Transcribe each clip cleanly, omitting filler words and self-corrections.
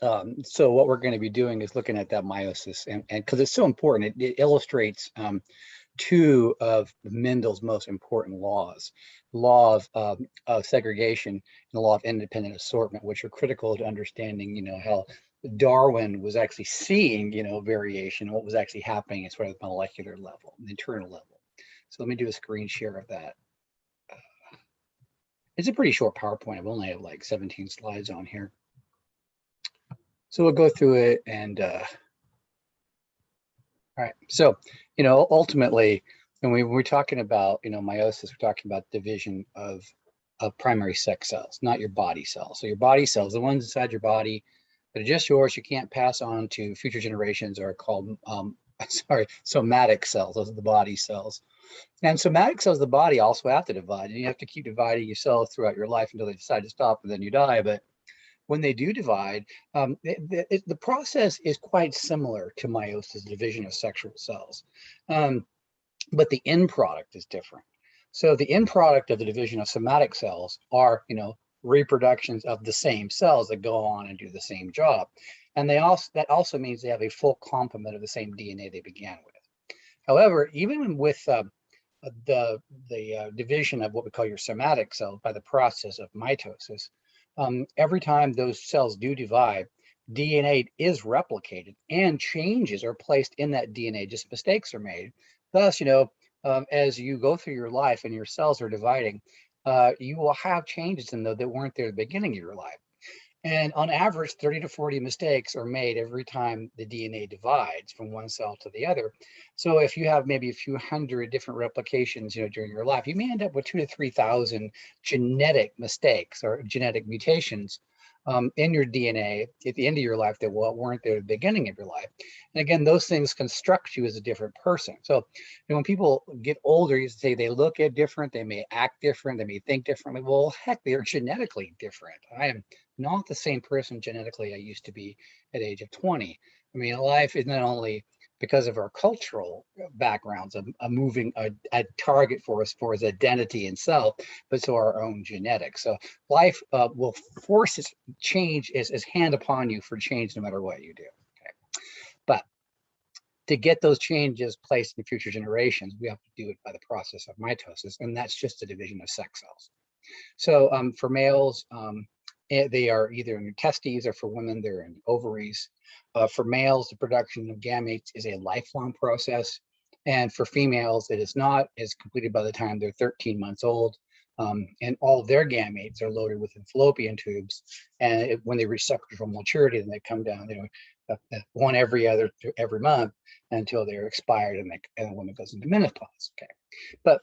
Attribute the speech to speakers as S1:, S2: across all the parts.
S1: So what we're going to be doing is looking at that meiosis, and because it's so important, it illustrates two of Mendel's most important laws: law of segregation and the law of independent assortment, which are critical to understanding, how Darwin was actually seeing, variation, what was actually happening at sort of the molecular level, the internal level. So let me do a screen share of that. It's a pretty short PowerPoint. I've only have like 17 slides on here. So we'll go through it and all right. So, ultimately, when we're talking about, meiosis, we're talking about division of primary sex cells, not your body cells. So your body cells, the ones inside your body that are just yours, you can't pass on to future generations, are called, somatic cells. Those are the body cells. And somatic cells of the body also have to divide. And you have to keep dividing your cells throughout your life until they decide to stop and then you die. But when they do divide, the process is quite similar to meiosis, division of sexual cells. But the end product is different. So the end product of the division of somatic cells are, reproductions of the same cells that go on and do the same job. And that also means they have a full complement of the same DNA they began with. However, even with the division of what we call your somatic cells by the process of mitosis, every time those cells do divide, DNA is replicated and changes are placed in that DNA, just mistakes are made. Thus, as you go through your life and your cells are dividing, you will have changes in those that weren't there at the beginning of your life. And on average, 30 to 40 mistakes are made every time the DNA divides from one cell to the other. So if you have maybe a few hundred different replications, during your life, you may end up with 2,000 to 3,000 genetic mistakes or genetic mutations in your DNA at the end of your life that weren't there at the beginning of your life. And again, those things construct you as a different person. So when people get older, you say they look at different, they may act different, they may think differently. Well, heck, they are genetically different. I am not the same person genetically I used to be at the age of 20. I mean, life is not only because of our cultural backgrounds, a target for us for his identity and self, but so our own genetics. So life will force its change is hand upon you for change no matter what you do. Okay? But to get those changes placed in future generations, we have to do it by the process of mitosis, and that's just the division of sex cells. So for males, they are either in the testes, or for women, they're in the ovaries. For males, the production of gametes is a lifelong process. And for females, it is not. It's completed by the time they're 13 months old. And all of their gametes are loaded within fallopian tubes. And when they reach sexual maturity, then they come down, one every month until they're expired and the woman goes into menopause. Okay. But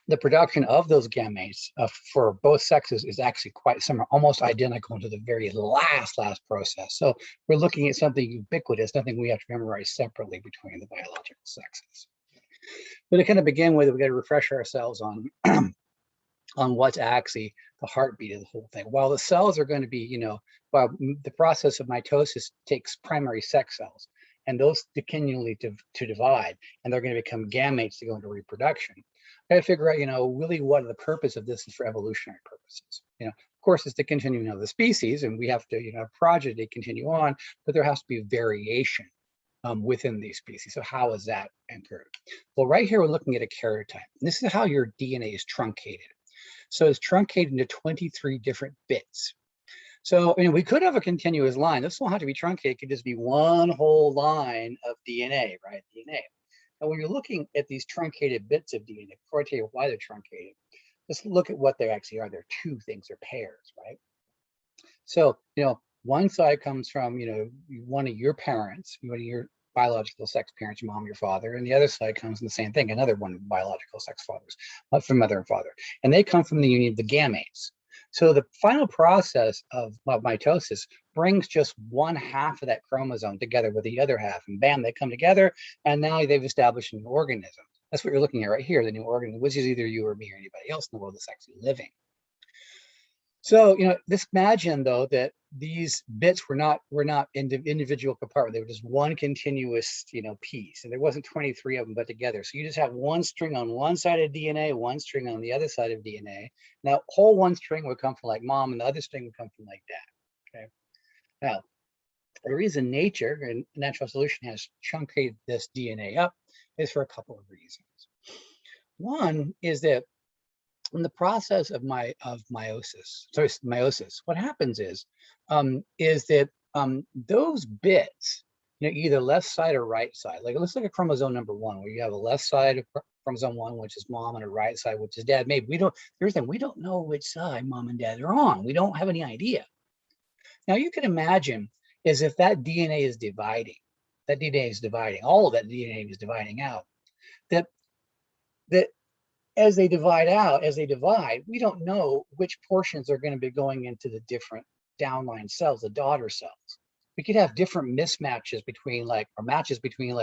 S1: the production of those gametes for both sexes is actually quite similar, almost identical to the very last process. So we're looking at something ubiquitous, nothing we have to memorize separately between the biological sexes. But to kind of begin with, we got to refresh ourselves on on what's actually the heartbeat of the whole thing. While the cells are going to be, while the process of mitosis takes primary sex cells, and those continually to divide, and they're going to become gametes to go into reproduction. I got to figure out, really what the purpose of this is for evolutionary purposes. Of course, it's the continuing of the species, and we have to, progeny continue on, but there has to be variation within these species. So how is that improved? Well, right here, we're looking at a karyotype. This is how your DNA is truncated. So it's truncated into 23 different bits. So, we could have a continuous line. This won't have to be truncated. It could just be one whole line of DNA, right? DNA. And when you're looking at these truncated bits of DNA, before I tell you why they're truncated, let's look at what they actually are. They're two things, they're pairs, right? So, one side comes from, one of your parents, one of your biological sex parents, your mom, your father, and the other side comes from the same thing, another one of biological sex fathers, from mother and father. And they come from the union of the gametes. So the final process of mitosis brings just one half of that chromosome together with the other half, and bam, they come together, and now they've established an organism. That's what you're looking at right here, the new organism, which is either you or me or anybody else in the world that's actually living. So, just imagine though that these bits were not individual compartments. They were just one continuous, piece, and there wasn't 23 of them but together. So you just have one string on one side of DNA, one string on the other side of DNA. Now, whole one string would come from like mom, and the other string would come from like dad. Okay. Now, The reason nature and natural solution has truncated this DNA up is for a couple of reasons. One is that in the process of meiosis, what happens is that those bits, either left side or right side, like let's look at chromosome number 1, where you have a left side of chromosome 1, which is mom, and a right side, which is dad. Maybe we don't know which side mom and dad are on. We don't have any idea. Now you can imagine is if that DNA is dividing, all of that DNA is dividing out, that as they divide, we don't know which portions are going to be going into the different downline cells, the daughter cells. We could have different mismatches between matches between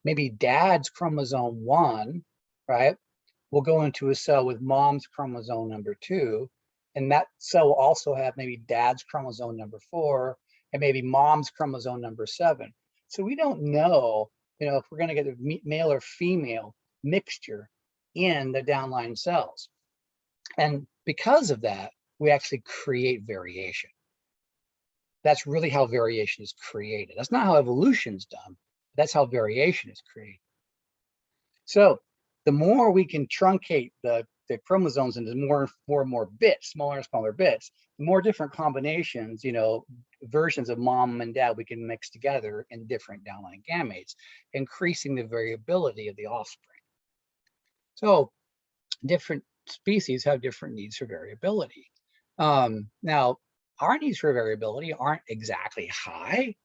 S1: maybe dad's chromosome 1, right, will go into a cell with mom's chromosome number 2. And that cell will also have maybe dad's chromosome number 4 and maybe mom's chromosome number 7. So we don't know, if we're going to get a male or female mixture in the downline cells. And because of that, we actually create variation. That's really how variation is created. That's not how evolution's done. That's how variation is created. So the more we can truncate the chromosomes into more and more bits, smaller and smaller bits, the more different combinations, versions of mom and dad we can mix together in different downline gametes, increasing the variability of the offspring. So different species have different needs for variability. Now, our needs for variability aren't exactly high,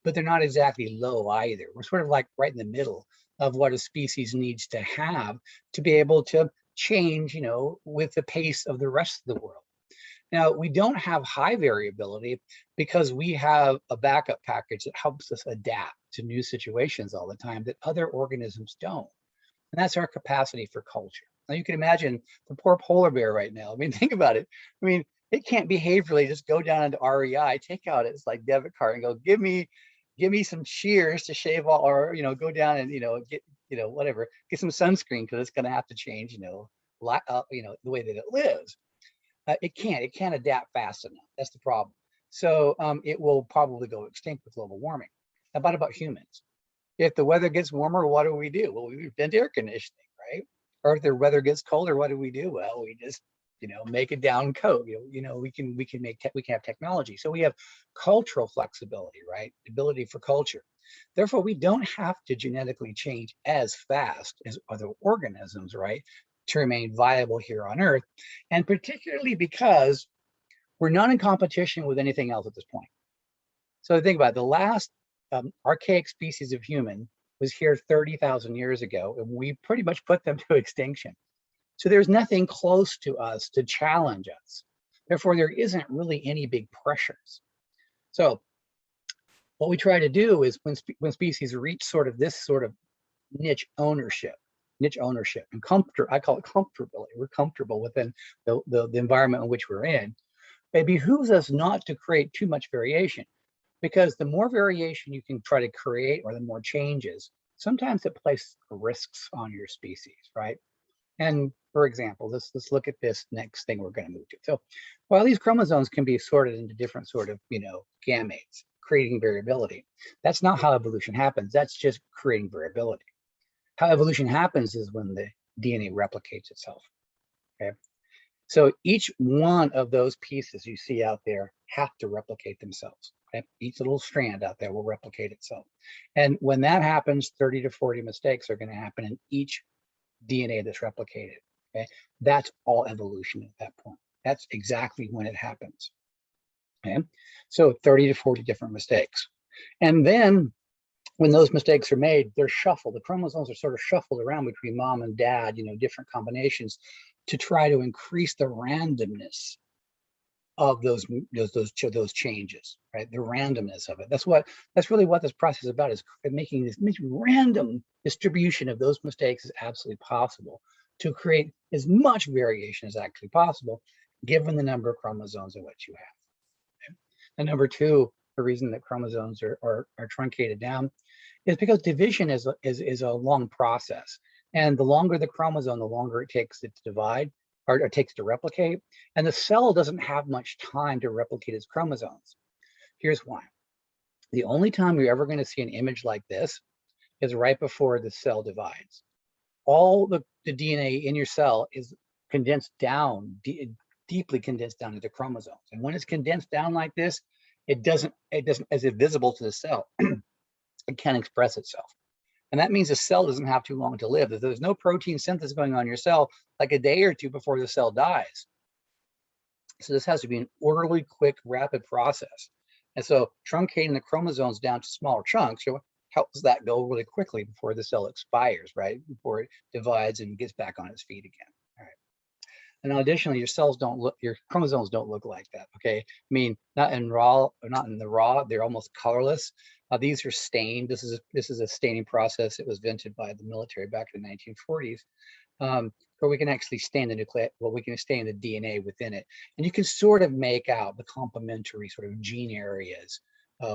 S1: but they're not exactly low either. We're sort of like right in the middle of what a species needs to have to be able to change, with the pace of the rest of the world. Now, we don't have high variability because we have a backup package that helps us adapt to new situations all the time that other organisms don't. And that's our capacity for culture. Now you can imagine the poor polar bear right now. I mean, think about it. I mean, it can't behaviorally just go down into REI, take out its debit card and go, give me some shears to shave all, or go down and get whatever, get some sunscreen because it's going to have to change the way that it lives. It can't adapt fast enough. That's the problem. So it will probably go extinct with global warming. About humans? If the weather gets warmer, what do? Well, we invent air conditioning, right? Or if the weather gets colder, what do? Well, we just, make a down coat. We can have technology. So we have cultural flexibility, right? Ability for culture. Therefore, we don't have to genetically change as fast as other organisms, right, to remain viable here on Earth. And particularly because we're not in competition with anything else at this point. So think about it. The last archaic species of human was here 30,000 years ago, and we pretty much put them to extinction. So there's nothing close to us to challenge us. Therefore, there isn't really any big pressures. So what we try to do is when species reach this sort of niche ownership, and I call it comfortability. We're comfortable within the environment in which we're in. It behooves us not to create too much variation, because the more variation you can try to create, or the more changes, sometimes it places risks on your species, right? And for example, let's look at this next thing we're going to move to. So while these chromosomes can be sorted into different sort of, gametes, creating variability, that's not how evolution happens. That's just creating variability. How evolution happens is when the DNA replicates itself, okay? So each one of those pieces you see out there have to replicate themselves. Okay? Each little strand out there will replicate itself. And when that happens, 30 to 40 mistakes are going to happen in each DNA that's replicated. Okay? That's all evolution at that point. That's exactly when it happens. Okay? So 30 to 40 different mistakes. And then when those mistakes are made, they're shuffled. The chromosomes are sort of shuffled around between mom and dad, different combinations, to try to increase the randomness of those changes, right? The randomness of it. That's really what this process is about, is making this random distribution of those mistakes as absolutely possible to create as much variation as actually possible, given the number of chromosomes in which you have. Okay? And number two, the reason that chromosomes are truncated down is because division is a long process. And the longer the chromosome, the longer it takes it to divide, or it takes to replicate. And the cell doesn't have much time to replicate its chromosomes. Here's why. The only time you're ever going to see an image like this is right before the cell divides. All the DNA in your cell is condensed down, deeply condensed down into chromosomes. And when it's condensed down like this, it doesn't, as if visible to the cell, it can't express itself. And that means the cell doesn't have too long to live. If there's no protein synthesis going on in your cell, like a day or two before the cell dies. So this has to be an orderly, quick, rapid process. And so truncating the chromosomes down to smaller chunks helps that go really quickly before the cell expires, right? Before it divides and gets back on its feet again. All right. And additionally, your chromosomes don't look like that. Okay, I mean, not in the raw, they're almost colorless. These are stained. This is a staining process. It was invented by the military back in the 1940s, where we can actually stain the we can stain the DNA within it, and you can sort of make out the complementary sort of gene areas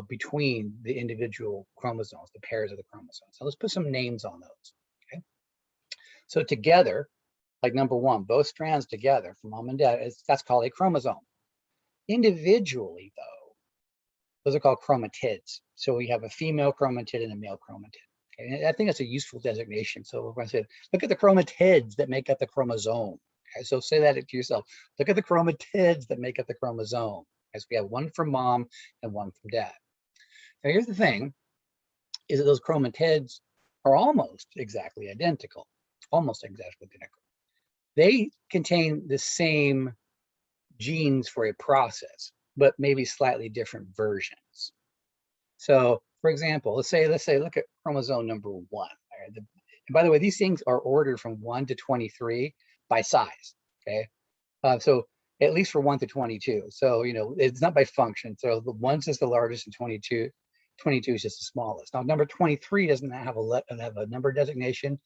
S1: between the individual chromosomes, the pairs of the chromosomes. So let's put some names on those. Okay, so together, like number one, both strands together from mom and dad, that's called a chromosome. Individually, though, those are called chromatids. So we have a female chromatid and a male chromatid. Okay? And I think that's a useful designation. So we're going to say, look at the chromatids that make up the chromosome. Okay? So say that to yourself. Look at the chromatids that make up the chromosome. Okay? So we have one from mom and one from dad. Now here's the thing, is that those chromatids are almost exactly identical. Almost exactly identical. They contain the same genes for a process, but maybe slightly different versions. So, for example, let's say, look at chromosome number 1. Right? And by the way, these things are ordered from 1 to 23 by size. Okay, so at least for 1 to 22. So it's not by function. So the 1's is the largest, and 22 is just the smallest. Now, number 23 doesn't have a number designation,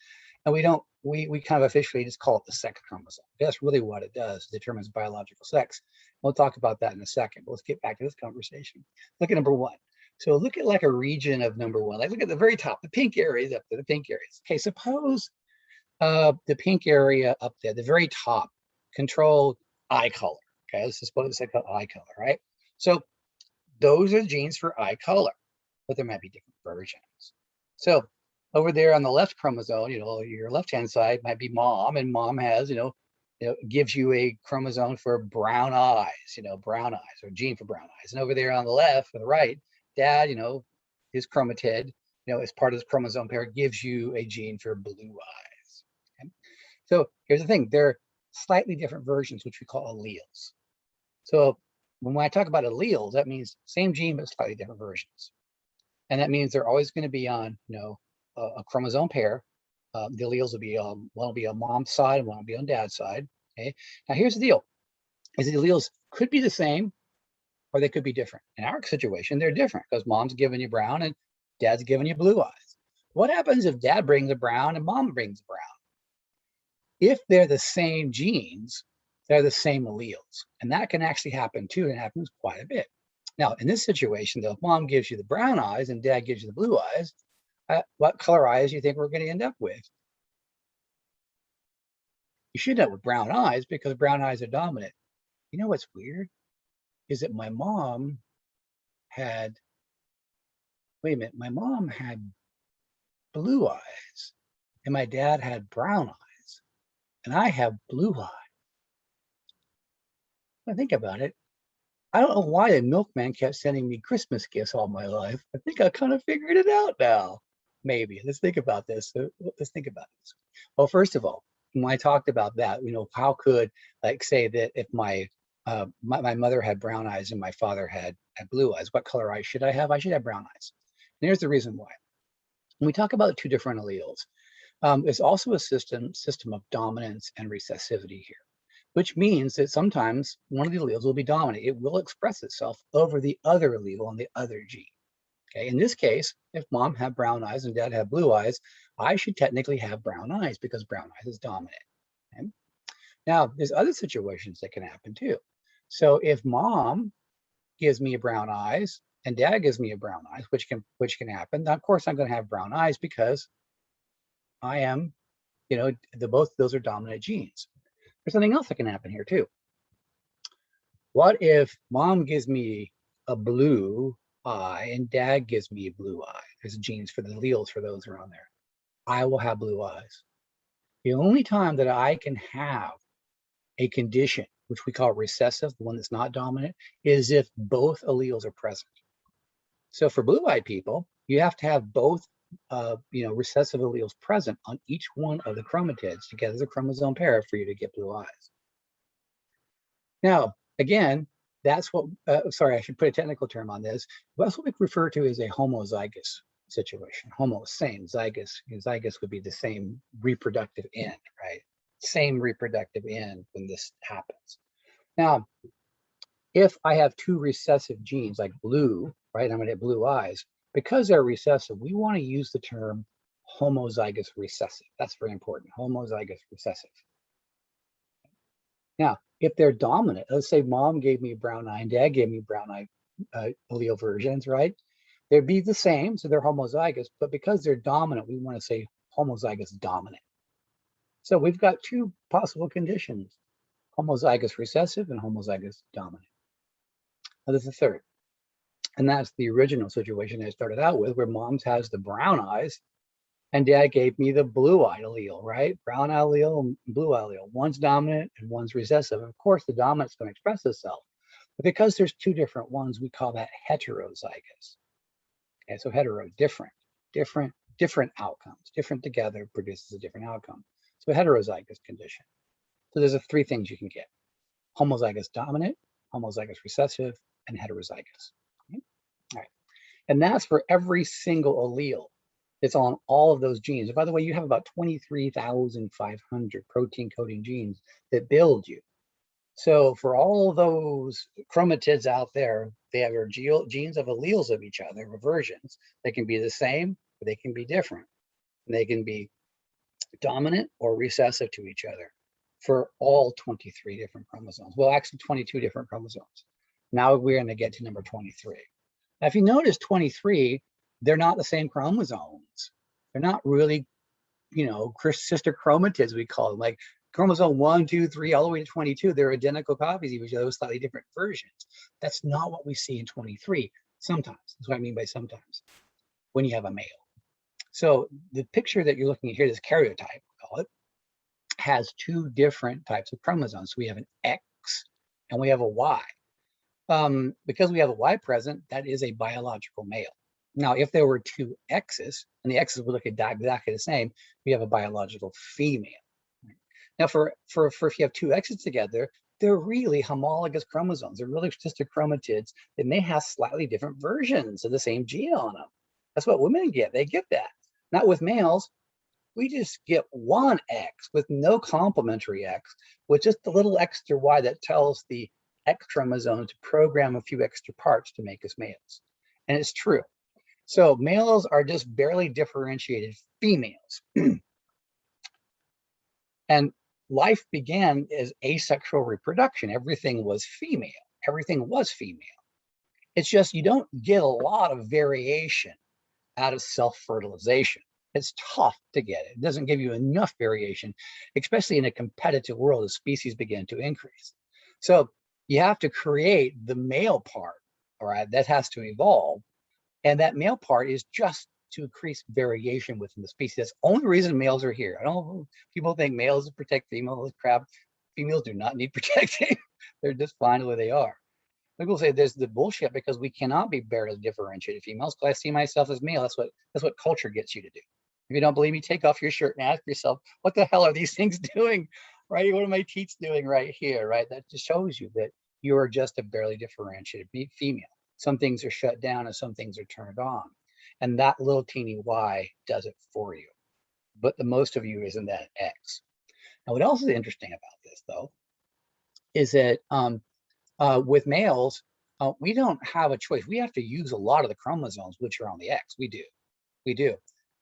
S1: and we kind of officially just call it the sex chromosome. That's really what it does. It determines biological sex. We'll talk about that in a second, but let's get back to this conversation. Look at number 1. So look at like a region of number 1. Like look at the very top, the pink areas up there, the pink areas. Okay, suppose the pink area up there, the very top, control eye color. Okay, let's suppose it's like eye color, right? So those are genes for eye color, but there might be different versions. So over there on the left chromosome, your left-hand side might be mom, and mom has, gives you a chromosome for brown eyes, brown eyes, or gene for brown eyes. And over there on the left or the right, dad, his chromatid, as part of this chromosome pair, gives you a gene for blue eyes. Okay? So here's the thing, they're slightly different versions, which we call alleles. So when I talk about alleles, that means same gene, but slightly different versions. And that means they're always going to be on, a chromosome pair. The alleles will be, one will be on mom's side, and one will be on dad's side. Okay. Now here's the deal: is the alleles could be the same, or they could be different. In our situation, they're different because mom's giving you brown and dad's giving you blue eyes. What happens if dad brings the brown and mom brings the brown? If they're the same genes, they're the same alleles, and that can actually happen too. And it happens quite a bit. Now, in this situation, though, if mom gives you the brown eyes and dad gives you the blue eyes, what color eyes do you think we're going to end up with? You should end up with brown eyes because brown eyes are dominant. You know what's weird? Is that my mom had blue eyes and my dad had brown eyes and I have blue eyes. When I think about it, I don't know why the milkman kept sending me Christmas gifts all my life. I think I kind of figured it out now. Maybe. Let's think about this. Well, first of all, when I talked about that, how could, like, say that if my mother had brown eyes and my father had blue eyes, what color eyes should I have? I should have brown eyes. And here's the reason why. When we talk about 2 different alleles, there's also a system of dominance and recessivity here, which means that sometimes one of the alleles will be dominant. It will express itself over the other allele on the other gene. Okay, in this case, if mom had brown eyes and dad had blue eyes, I should technically have brown eyes because brown eyes is dominant. Okay? Now, there's other situations that can happen too. So if mom gives me a brown eyes and dad gives me a brown eyes, which can happen, now, of course, I'm going to have brown eyes because I am, both those are dominant genes. There's something else that can happen here too. What if mom gives me a blue eye and dad gives me a blue eye, there's genes for the alleles for those around there, I will have blue eyes. The only time that I can have a condition, which we call recessive, the one that's not dominant, is if both alleles are present. So for blue-eyed people, you have to have both recessive alleles present on each one of the chromatids to get the chromosome pair for you to get blue eyes. Now, again, that's what, sorry, I should put a technical term on this. That's what we refer to as a homozygous situation. Homo, same, zygous. Zygous would be the same reproductive end, right? Same reproductive end when this happens. Now, if I have two recessive genes like blue, right, I'm going to have blue eyes. Because they're recessive, we want to use the term homozygous recessive. That's very important, homozygous recessive. Now, if they're dominant, let's say mom gave me a brown eye and dad gave me brown eye allele versions, right? They'd be the same, so they're homozygous, but because they're dominant, we want to say homozygous dominant. So we've got two possible conditions, homozygous recessive and homozygous dominant. Now there's a third, and that's the original situation I started out with, where mom's has the brown eyes and dad gave me the blue-eyed allele, right? Brown eye allele and blue eye allele. One's dominant and one's recessive. Of course, the dominant's going to express itself. But because there's two different ones, we call that heterozygous. Okay, so hetero, different outcomes. Different together produces a different outcome. So heterozygous condition. So there's three things you can get: homozygous dominant, homozygous recessive, and heterozygous. Okay? All right. And that's for every single allele. It's on all of those genes. And by the way, you have about 23,500 protein coding genes that build you. So for all those chromatids out there, they have their genes of alleles of each other, versions. They can be the same, or they can be different. And they can be dominant or recessive to each other for all 23 different chromosomes. Well, actually 22 different chromosomes. Now we're going to get to number 23. Now, if you notice 23, they're not the same chromosomes. They're not really, sister chromatids, we call them, like chromosome 1, 2, 3, all the way to 22. They're identical copies of each other with slightly different versions. That's not what we see in 23. Sometimes, that's what I mean by sometimes, when you have a male. So the picture that you're looking at here, this karyotype, we call it, has two different types of chromosomes. So we have an X and we have a Y. Because we have a Y present, that is a biological male. Now, if there were two X's, and the X's would look exactly the same, we have a biological female. Now, for if you have two X's together, they're really homologous chromosomes. They're really sister chromatids that may have slightly different versions of the same gene on them. That's what women get. They get that. Not with males. We just get one X with no complementary X, with just a little extra Y that tells the X chromosome to program a few extra parts to make us males. And it's true. So males are just barely differentiated females. And life began as asexual reproduction. Everything was female. Everything was female. It's just you don't get a lot of variation out of self-fertilization. It's tough to get it. It doesn't give you enough variation, especially in a competitive world as species begin to increase. So you have to create the male part, all right, that has to evolve. And that male part is just to increase variation within the species. That's the only reason males are here. I don't know, people think males protect females. Crap, females do not need protecting. They're just fine the way they are. People say there's the bullshit because we cannot be barely differentiated females. Because I see myself as male. That's what culture gets you to do. If you don't believe me, take off your shirt and ask yourself, what the hell are these things doing? Right? What are my teats doing right here? Right? That just shows you that you are just a barely differentiated female. Some things are shut down and some things are turned on. And that little teeny Y does it for you. But the most of you isn't that X. Now, what else is interesting about this, though, is that with males, we don't have a choice. We have to use a lot of the chromosomes which are on the X. We do,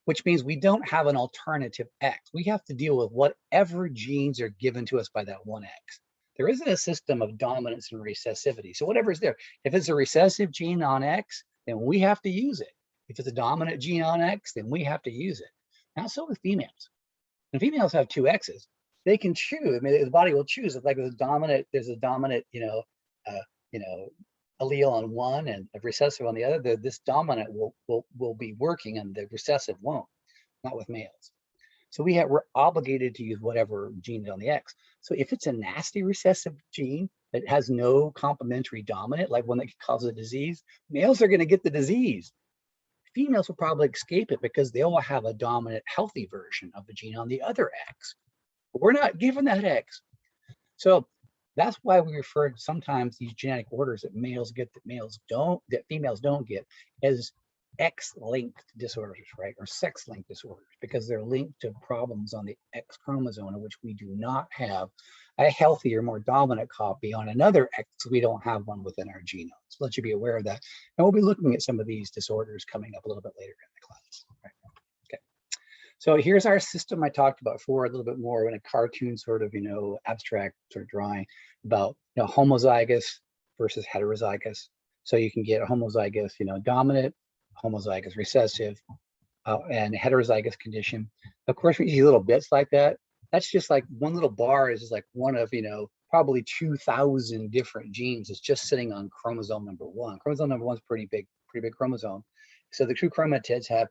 S1: which means we don't have an alternative X. We have to deal with whatever genes are given to us by that one X. There isn't a system of dominance and recessivity. So whatever's there, if it's a recessive gene on X, then we have to use it. If it's a dominant gene on X, then we have to use it. Not so with females. When females have two X's, they can choose. I mean, the body will choose. If like there's a dominant, allele on one and a recessive on the other, this dominant will be working and the recessive won't, not with males. So we're obligated to use whatever gene is on the X. So if it's a nasty recessive gene that has no complementary dominant, like one that causes a disease, males are going to get the disease. Females will probably escape it because they will have a dominant healthy version of the gene on the other X. But we're not given that X. So that's why we refer to sometimes these genetic orders that males get that females don't get as X-linked disorders, right? Or sex-linked disorders, because they're linked to problems on the X chromosome in which we do not have a healthier, more dominant copy on another X. We don't have one within our genome. So let you be aware of that. And we'll be looking at some of these disorders coming up a little bit later in the class. Right? Okay. So here's our system I talked about before, a little bit more in a cartoon sort of, abstract sort of drawing about, homozygous versus heterozygous. So you can get a homozygous, dominant, homozygous recessive, and heterozygous condition. Of course, we see little bits like that. That's just like one little bar is just like one of, probably 2,000 different genes that's just sitting on chromosome number one. Chromosome number one's pretty big chromosome. So the two chromatids have,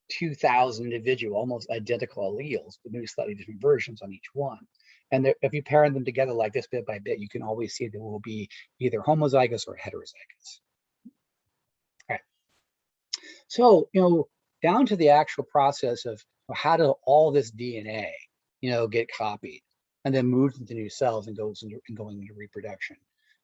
S1: 2,000 individual, almost identical alleles, but maybe slightly different versions on each one. And if you pair them together like this bit by bit, you can always see there will be either homozygous or heterozygous. All right. So, down to the actual process of how do all this DNA, get copied and then moved into new cells and going into reproduction.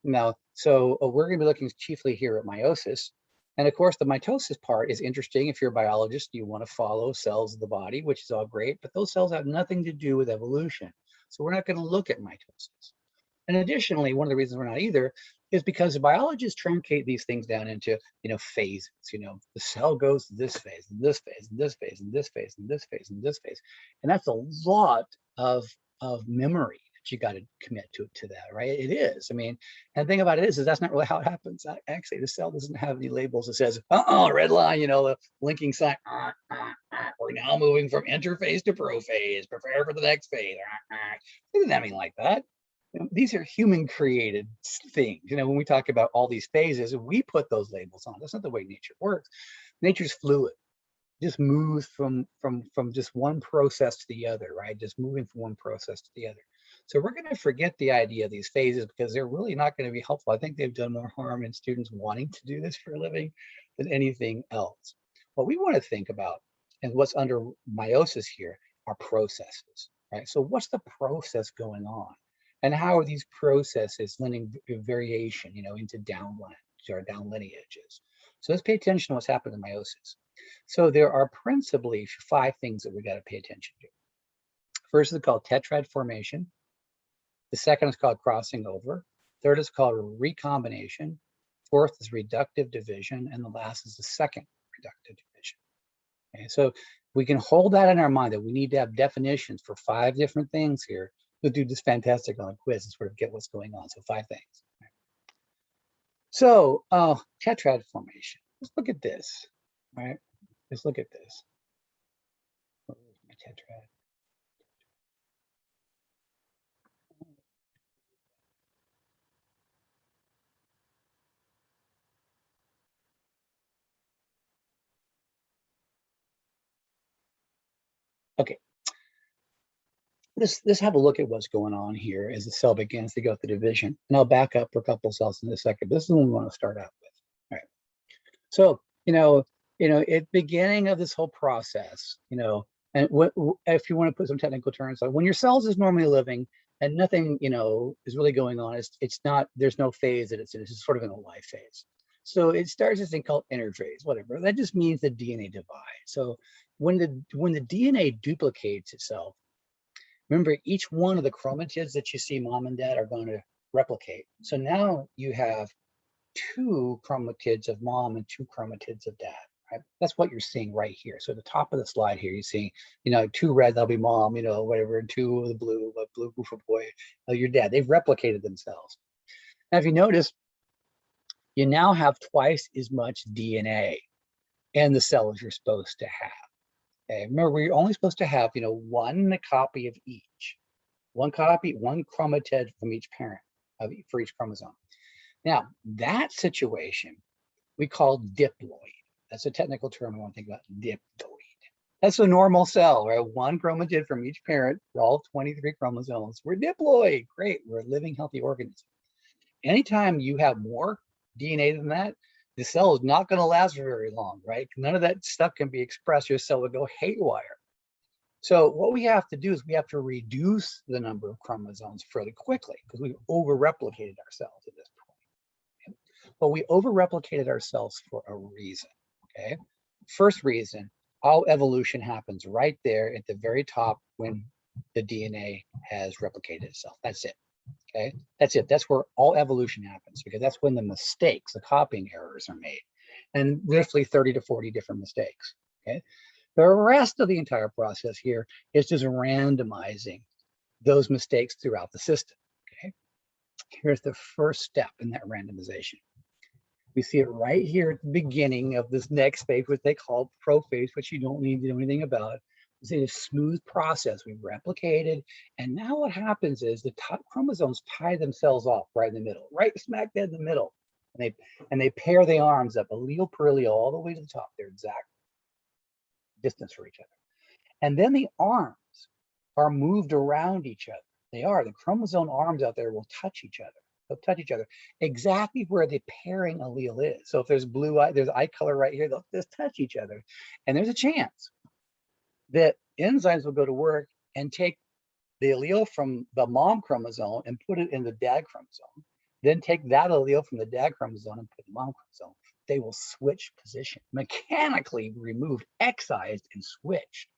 S1: Now, so we're going to be looking chiefly here at meiosis. And of course, the mitosis part is interesting. If you're a biologist, you want to follow cells of the body, which is all great, but those cells have nothing to do with evolution. So we're not going to look at mitosis. And additionally, one of the reasons we're not either is because the biologists truncate these things down into, phases. The cell goes to this phase, and this phase, and this phase, and this phase, and this phase, and this phase. And that's a lot of memory that you got to commit to that, right? It is. I mean, and the thing about it is that's not really how it happens. Actually, the cell doesn't have any labels that says, red line, the linking sign. We're now moving from interphase to prophase. Prepare for the next phase. It doesn't have anything like that. These are human created things. When we talk about all these phases, we put those labels on. That's not the way nature works. Nature's fluid. Just moves from just one process to the other, right? Just moving from one process to the other. So we're going to forget the idea of these phases because they're really not going to be helpful. I think they've done more harm in students wanting to do this for a living than anything else. What we want to think about and what's under meiosis here are processes, right? So what's the process going on? And how are these processes lending variation, into down lineages? So let's pay attention to what's happening in meiosis. So there are principally 5 things that we got to pay attention to. First is called tetrad formation. The second is called crossing over. Third is called recombination. Fourth is reductive division. And the last is the second reductive division. Okay, so we can hold that in our mind that we need to have definitions for 5 different things here. We'll do this fantastic on a quiz and sort of get what's going on. So 5 things. So tetrad formation. Let's look at this. Right? Let's look at this. Where's my tetrad? Okay. Let's have a look at what's going on here as the cell begins to go through division. And I'll back up for a couple of cells in a second. This is the one we want to start out with. All right. So, at the beginning of this whole process, and if you want to put some technical terms, like when your cells is normally living and nothing, is really going on, it's not, there's no phase that it's in. It's just sort of in a life phase. So it starts this thing called interphase, whatever. That just means the DNA divides. So when the DNA duplicates itself, remember, each one of the chromatids that you see mom and dad are going to replicate. So now you have 2 chromatids of mom and 2 chromatids of dad, right? That's what you're seeing right here. So at the top of the slide here, you see, 2 red, that'll be mom, whatever, and 2 of the blue for boy, your dad. They've replicated themselves. Now, if you notice, you now have twice as much DNA in the cell as you're supposed to have. Okay, remember, we're only supposed to have, 1 copy of each. 1 copy, 1 chromatid from each parent for each chromosome. Now, that situation we call diploid. That's a technical term I want to think about, diploid. That's a normal cell, right? One chromatid from each parent for all 23 chromosomes. We're diploid. Great. We're a living, healthy organism. Anytime you have more DNA than that, the cell is not going to last for very long, right? None of that stuff can be expressed. Your cell will go haywire. So what we have to do is we have to reduce the number of chromosomes fairly quickly because we've over-replicated ourselves at this point. But we over-replicated ourselves for a reason, okay? First reason, all evolution happens right there at the very top when the DNA has replicated itself. That's it, okay? That's it. That's where all evolution happens because that's when the mistakes, the copying errors are made. And roughly 30 to 40 different mistakes, okay? The rest of the entire process here is just randomizing those mistakes throughout the system, okay? Here's the first step in that randomization. We see it right here at the beginning of this next phase, which they call prophase, which you don't need to do anything about. We see a smooth process. We've replicated, and now what happens is the top chromosomes tie themselves off right in the middle, right smack dead in the middle, and they pair the arms up, allele per allele, all the way to the top. They're exact distance for each other. And then the arms are moved around each other. They are. The chromosome arms out there will touch each other. They'll touch each other exactly where the pairing allele is. So if there's blue eye, there's eye color right here, they'll just touch each other. And there's a chance that enzymes will go to work and take the allele from the mom chromosome and put it in the dad chromosome. Then take that allele from the dad chromosome and put the mom chromosome. They will switch position, mechanically removed, excised, and switched.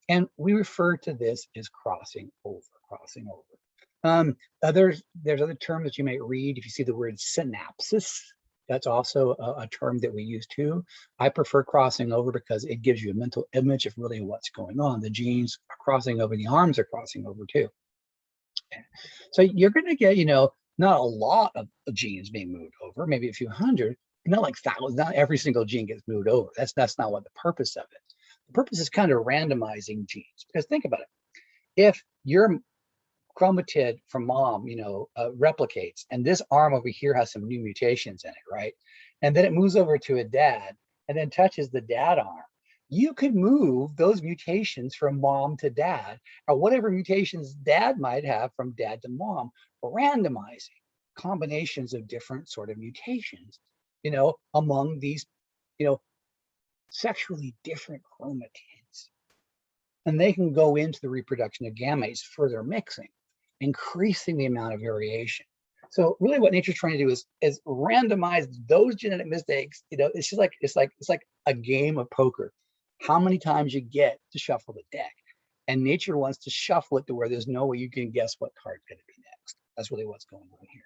S1: And we refer to this as crossing over, crossing over. There's other terms that you might read. If you see the word synapsis, that's also a term that we use too. I prefer crossing over because it gives you a mental image of really what's going on. The genes are crossing over, the arms are crossing over too. Okay. So you're going to get, not a lot of genes being moved over, maybe a few hundred, not like thousands. Not every single gene gets moved over. That's not what the purpose of it. The purpose is kind of randomizing genes, because think about it. If your chromatid from mom, replicates, and this arm over here has some new mutations in it, right? And then it moves over to a dad and then touches the dad arm. You could move those mutations from mom to dad, or whatever mutations dad might have from dad to mom, randomizing combinations of different sort of mutations, among these, sexually different chromatids. And they can go into the reproduction of gametes, further mixing, increasing the amount of variation. So really what nature's trying to do is randomize those genetic mistakes. It's just like, it's like a game of poker. How many times you get to shuffle the deck. And nature wants to shuffle it to where there's no way you can guess what card's going to be next. That's really what's going on here,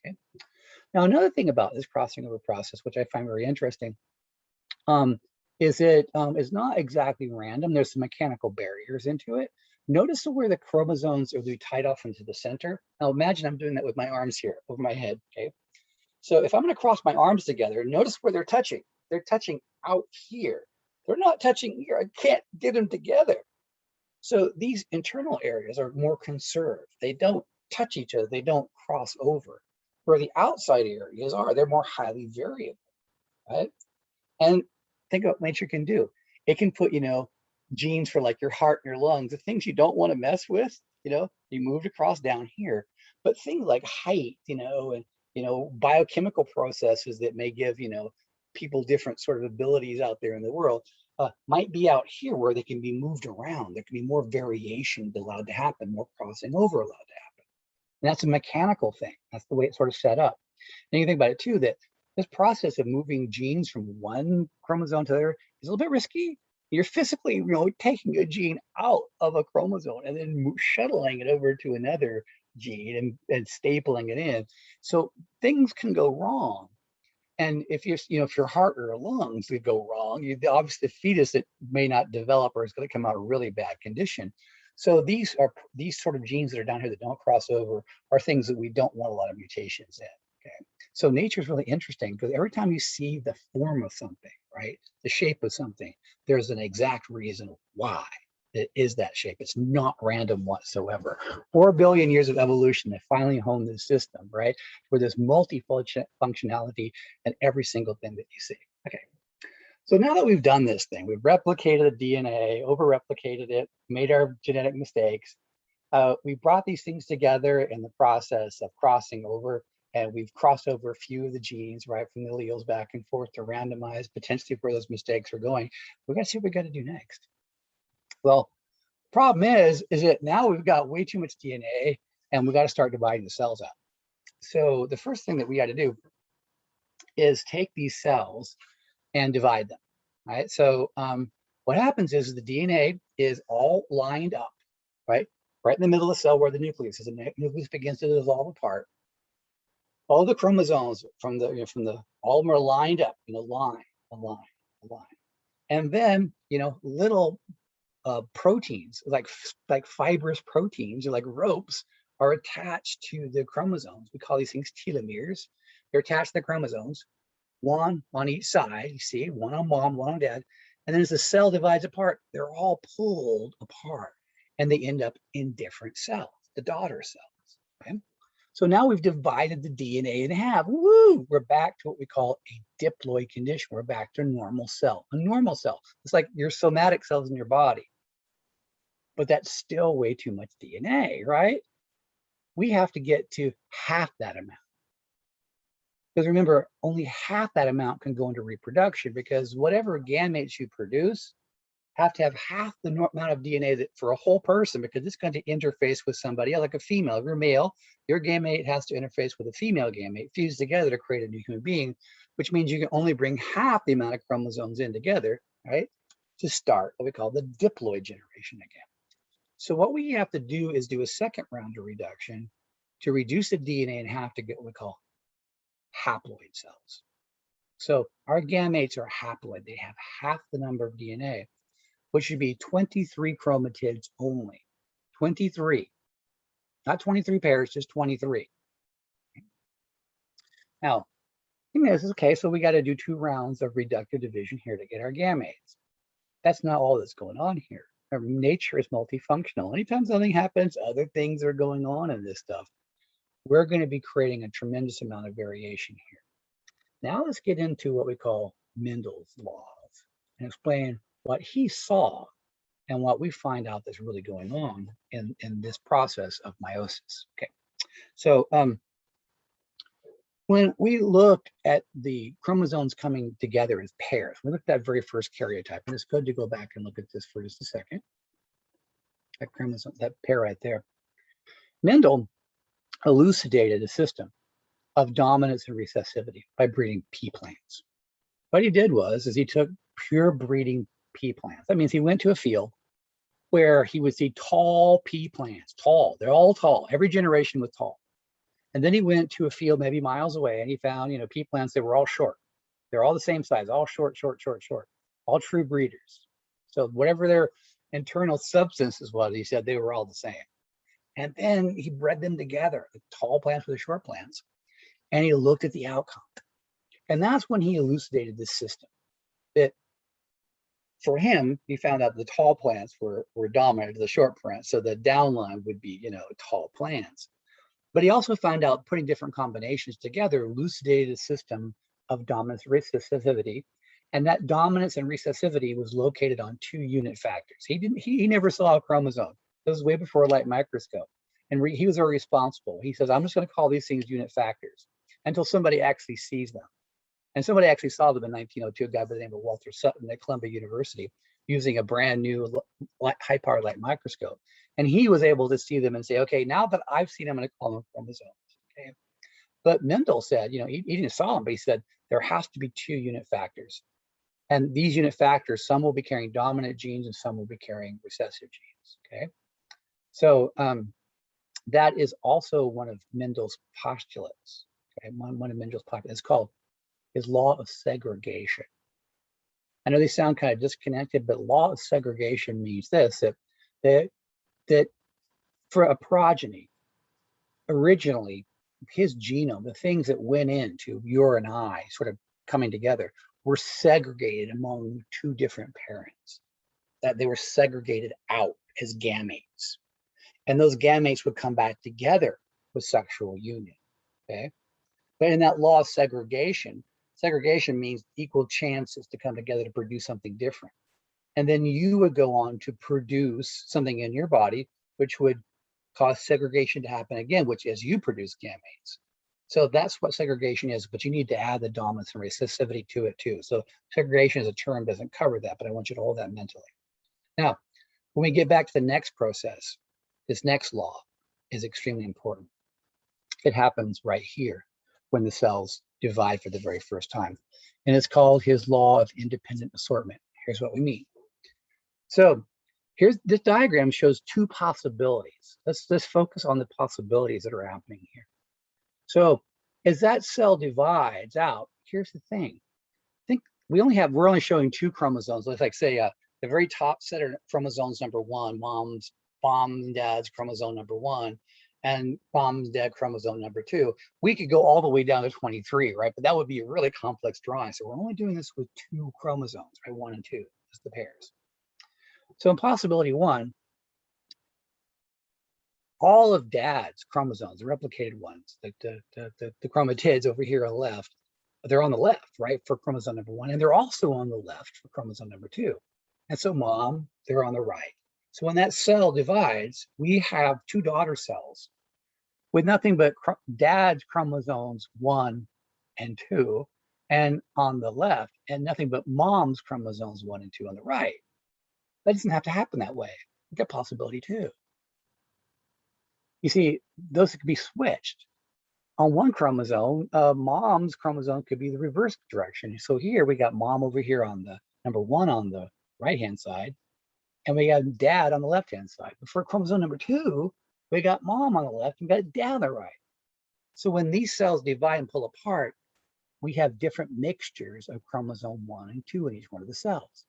S1: okay? Now, another thing about this crossing over process, which I find very interesting, is it is not exactly random. There's some mechanical barriers into it. Notice where the chromosomes are tied off into the center. Now imagine I'm doing that with my arms here over my head, okay? So if I'm going to cross my arms together, notice where they're touching. They're touching out here. They're not touching here. I can't get them together. So these internal areas are more conserved. They don't touch each other. They don't cross over. Where the outside areas are, they're more highly variable, right? And think of what nature can do. It can put, genes for like your heart and your lungs, the things you don't want to mess with, you moved across down here. But things like height, and, biochemical processes that may give, people different sort of abilities out there in the world might be out here where they can be moved around. There can be more variation allowed to happen, more crossing over allowed to happen. And that's a mechanical thing. That's the way it's sort of set up. And you think about it too, that this process of moving genes from one chromosome to the other is a little bit risky. You're physically, taking a gene out of a chromosome and then shuttling it over to another gene and stapling it in. So things can go wrong. And if if your heart or lungs would go wrong, obviously the fetus, it may not develop or it's going to come out in really bad condition. So these sort of genes that are down here that don't cross over are things that we don't want a lot of mutations in. Okay. So nature is really interesting because every time you see the form of something, right, the shape of something, there's an exact reason why. It is that shape. It's not random whatsoever. 4 billion years of evolution that finally honed this system, right? Where there's multi-functionality in every single thing that you see. Okay. So now that we've done this thing, we've replicated the DNA, over-replicated it, made our genetic mistakes. We brought these things together in the process of crossing over, and we've crossed over a few of the genes, right, from the alleles back and forth to randomize potentially where those mistakes are going. We got to see what we got to do next. Well, problem is that now we've got way too much DNA, and we got to start dividing the cells up. So the first thing that we got to do is take these cells and divide them, right? So what happens is the DNA is all lined up, right? Right in the middle of the cell where the nucleus is. The nucleus begins to dissolve apart. All the chromosomes from all of them are lined up in a line. And then, little proteins, like fibrous proteins, or like ropes, are attached to the chromosomes. We call these things telomeres. They're attached to the chromosomes, one on each side. You see, one on mom, one on dad. And then as the cell divides apart, they're all pulled apart, and they end up in different cells, the daughter cells. Okay? So now we've divided the DNA in half. Woo! We're back to what we call a diploid condition. We're back to a normal cell. It's like your somatic cells in your body. But that's still way too much DNA, right? We have to get to half that amount. Because remember, only half that amount can go into reproduction, because whatever gametes you produce have to have half the amount of DNA that for a whole person, because it's going to interface with somebody else, like a female. If you're male, your gamete has to interface with a female gamete, fuse together to create a new human being, which means you can only bring half the amount of chromosomes in together, right, to start what we call the diploid generation again. So what we have to do is do a second round of reduction to reduce the DNA in half to get what we call haploid cells. So our gametes are haploid. They have half the number of DNA, which should be 23 chromatids only. 23, not 23 pairs, just 23. Now, this is okay, so we got to do 2 rounds of reductive division here to get our gametes. That's not all that's going on here. Nature is multifunctional. Anytime something happens, other things are going on in this stuff. We're going to be creating a tremendous amount of variation here. Now let's get into what we call Mendel's laws and explain what he saw and what we find out that's really going on in this process of meiosis. Okay, so when we looked at the chromosomes coming together as pairs, we looked at that very first karyotype, and it's good to go back and look at this for just a second. That chromosome, that pair right there. Mendel elucidated a system of dominance and recessivity by breeding pea plants. What he did was he took pure breeding pea plants. That means he went to a field where he would see tall pea plants, tall. They're all tall. Every generation was tall. And then he went to a field maybe miles away, and he found, pea plants that were all short. They're all the same size, all short, all true breeders. So whatever their internal substance is, what he said, they were all the same. And then he bred them together, the tall plants with the short plants, and he looked at the outcome. And that's when he elucidated this system. That for him, he found out the tall plants were dominant to the short plants, so the downline would be, tall plants. But he also found out putting different combinations together elucidated a system of dominance and recessivity, and that dominance and recessivity was located on 2 unit factors. He never saw a chromosome. This was way before light microscope, and he was very responsible. He says, I'm just going to call these things unit factors until somebody actually sees them. And somebody actually saw them in 1902, a guy by the name of Walter Sutton at Columbia University, using a brand new high-power light microscope. And he was able to see them and say, okay, now that I've seen them, I'm going to call them chromosomes. Okay. But Mendel said, he didn't saw them, but he said there has to be 2 unit factors. And these unit factors, some will be carrying dominant genes and some will be carrying recessive genes. Okay. So that is also one of Mendel's postulates. Okay, one of Mendel's postulates. It's called his law of segregation. I know they sound kind of disconnected, but law of segregation means this, that for a progeny, originally, his genome, the things that went into your and I sort of coming together, were segregated among 2 different parents. that they were segregated out as gametes. And those gametes would come back together with sexual union, okay? But in that law of segregation, segregation means equal chances to come together to produce something different. And then you would go on to produce something in your body, which would cause segregation to happen again, which is you produce gametes. So that's what segregation is, but you need to add the dominance and recessivity to it too. So segregation as a term doesn't cover that, but I want you to hold that mentally. Now, when we get back to the next process, this next law is extremely important. It happens right here when the cells divide for the very first time. And it's called his law of independent assortment. Here's what we mean. So here's this diagram shows two possibilities. Let's focus on the possibilities that are happening here. So as that cell divides out, here's the thing. I think we're only showing two chromosomes. Let's like say the very top set of chromosomes number 1, mom's and dad's chromosome number 1, and mom's dad chromosome number 2. We could go all the way down to 23, right? But that would be a really complex drawing. So we're only doing this with two chromosomes, right? 1 and 2, just the pairs. So in possibility 1, all of dad's chromosomes, the replicated ones, the chromatids over here on the left, they're on the left, right, for chromosome number 1, and they're also on the left for chromosome number 2. And so mom, they're on the right. So when that cell divides, we have two daughter cells with nothing but dad's chromosomes 1 and 2, and on the left, and nothing but mom's chromosomes 1 and 2 on the right. That doesn't have to happen that way. We got possibility 2. You see, those could be switched. On one chromosome, mom's chromosome could be the reverse direction. So here we got mom over here on the number 1 on the right-hand side, and we got dad on the left-hand side. But for chromosome number 2, we got mom on the left and got dad on the right. So when these cells divide and pull apart, we have different mixtures of chromosome 1 and 2 in each one of the cells.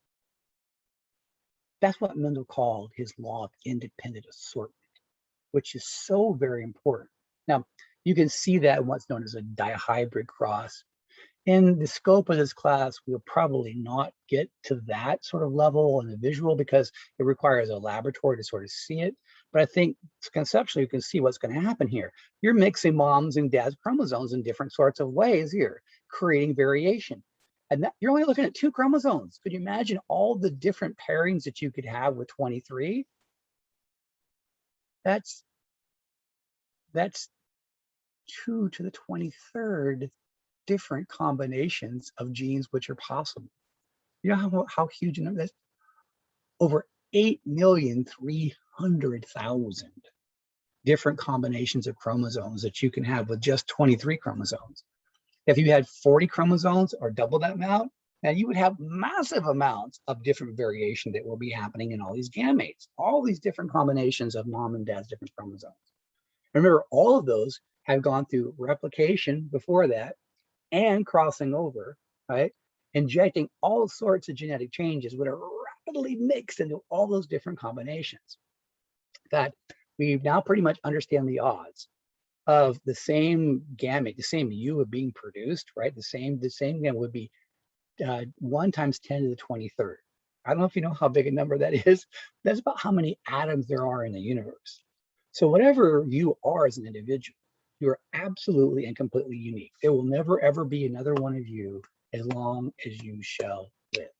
S1: That's what Mendel called his law of independent assortment, which is so very important. Now, you can see that in what's known as a dihybrid cross. In the scope of this class, we'll probably not get to that sort of level in the visual because it requires a laboratory to sort of see it. But I think conceptually, you can see what's going to happen here. You're mixing mom's and dad's chromosomes in different sorts of ways here, creating variation. And you're only looking at 2 chromosomes. Could you imagine all the different pairings that you could have with 23? That's 2 to the 23rd different combinations of genes which are possible. You know how huge a number that's over 8,300,000 different combinations of chromosomes that you can have with just 23 chromosomes. If you had 40 chromosomes or double that amount, now you would have massive amounts of different variation that will be happening in all these gametes, all these different combinations of mom and dad's different chromosomes. Remember, all of those have gone through replication before that and crossing over, right? Injecting all sorts of genetic changes that are rapidly mixed into all those different combinations. That we now pretty much understand the odds of the same gamete, the same U being produced, right? The same gamete would be 1 times 10 to the 23rd. I don't know if you know how big a number that is. That's about how many atoms there are in the universe. So whatever you are as an individual, you're absolutely and completely unique. There will never, ever be another one of you as long as you shall live.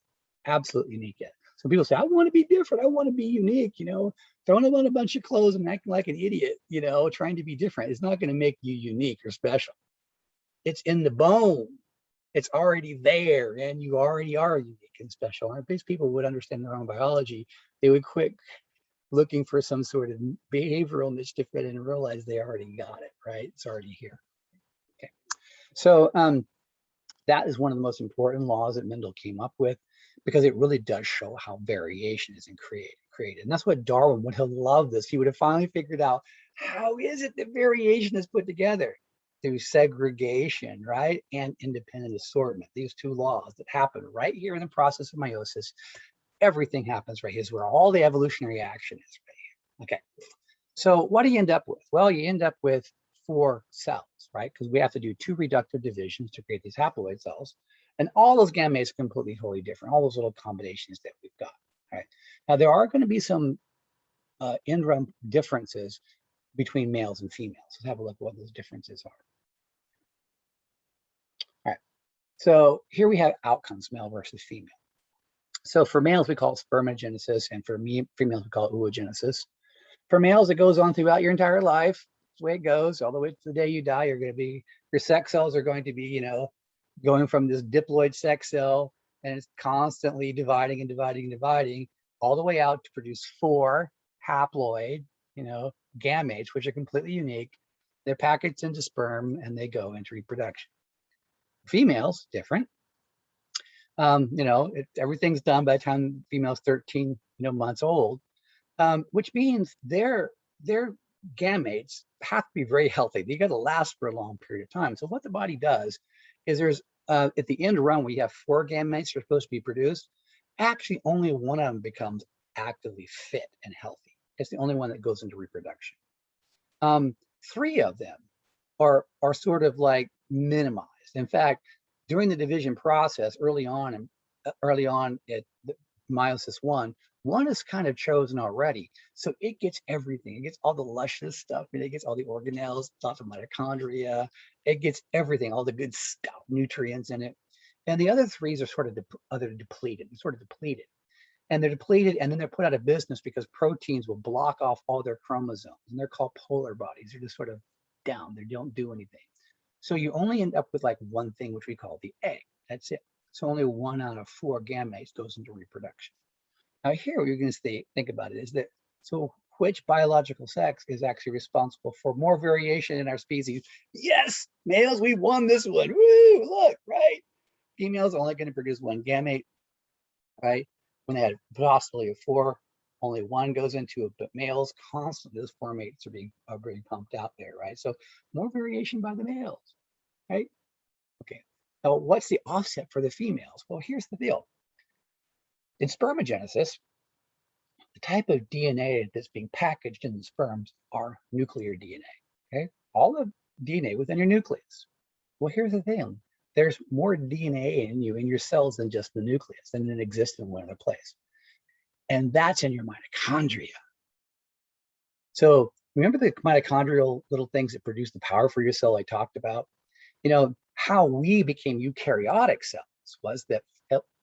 S1: Absolutely unique. Yet. So people say, I want to be different. I want to be unique, you know, throwing on a bunch of clothes and acting like an idiot, you know, trying to be different. It's not going to make you unique or special. It's in the bone. It's already there, and you already are unique and special. And if these people would understand their own biology, they would quit looking for some sort of behavioral niche to fit in and realize they already got it, right? It's already here. Okay. So that is one of the most important laws that Mendel came up with, because it really does show how variation is created. And that's what Darwin would have loved this. He would have finally figured out, how is it that variation is put together? Through segregation, right? And independent assortment. These two laws that happen right here in the process of meiosis. Everything happens right here. Is where all the evolutionary action is right here. Okay. So what do you end up with? Well, you end up with 4 cells, right? Because we have to do 2 reductive divisions to create these haploid cells. And all those gametes are completely, totally different. All those little combinations that we've got, Right. Now, there are going to be some in-run differences between males and females. Let's have a look at what those differences are. All right. So here we have outcomes, male versus female. So for males, we call it spermogenesis, and for females, we call it oogenesis. For males, it goes on throughout your entire life. That's the way it goes. All the way to the day you die, you're going to be, your sex cells are going to be, you know, going from this diploid sex cell, and it's constantly dividing and dividing and dividing all the way out to produce 4 haploid, you know, gametes, which are completely unique. They're packaged into sperm and they go into reproduction. Females, different. You know, everything's done by the time female's 13, you know, months old, which means their gametes have to be very healthy. They got to last for a long period of time. So what the body does is there's at the end run, we have 4 gametes that are supposed to be produced. Actually, only one of them becomes actively fit and healthy. It's the only one that goes into reproduction. 3 of them are sort of like minimized. In fact, during the division process, early on at the meiosis one is kind of chosen already. So it gets everything. It gets all the luscious stuff. It gets all the organelles, lots of mitochondria. It gets everything, all the good stuff, nutrients in it. And the other 3s are sort of depleted. And they're depleted, and then they're put out of business because proteins will block off all their chromosomes, and they're called polar bodies. They're just sort of down. They don't do anything. So you only end up with like one thing, which we call the egg. That's it. So only 1 out of 4 gametes goes into reproduction. Now here, what you're going to think about it is that, so which biological sex is actually responsible for more variation in our species? Yes, males, we won this one. Woo, look, right? Females are only going to produce 1 gamete, right? When they had possibly a 4, only 1 goes into it, but males constantly, those 4 mates are being pumped out there, right? So more variation by the males, right? Okay, now what's the offset for the females? Well, here's the deal. In spermogenesis, the type of DNA that's being packaged in the sperms are nuclear DNA, okay? All the DNA within your nucleus. Well, here's the thing. There's more DNA in you, in your cells, than just the nucleus, than it exists in one other place. And that's in your mitochondria. So remember the mitochondrial little things that produce the power for your cell I talked about? You know, how we became eukaryotic cells was that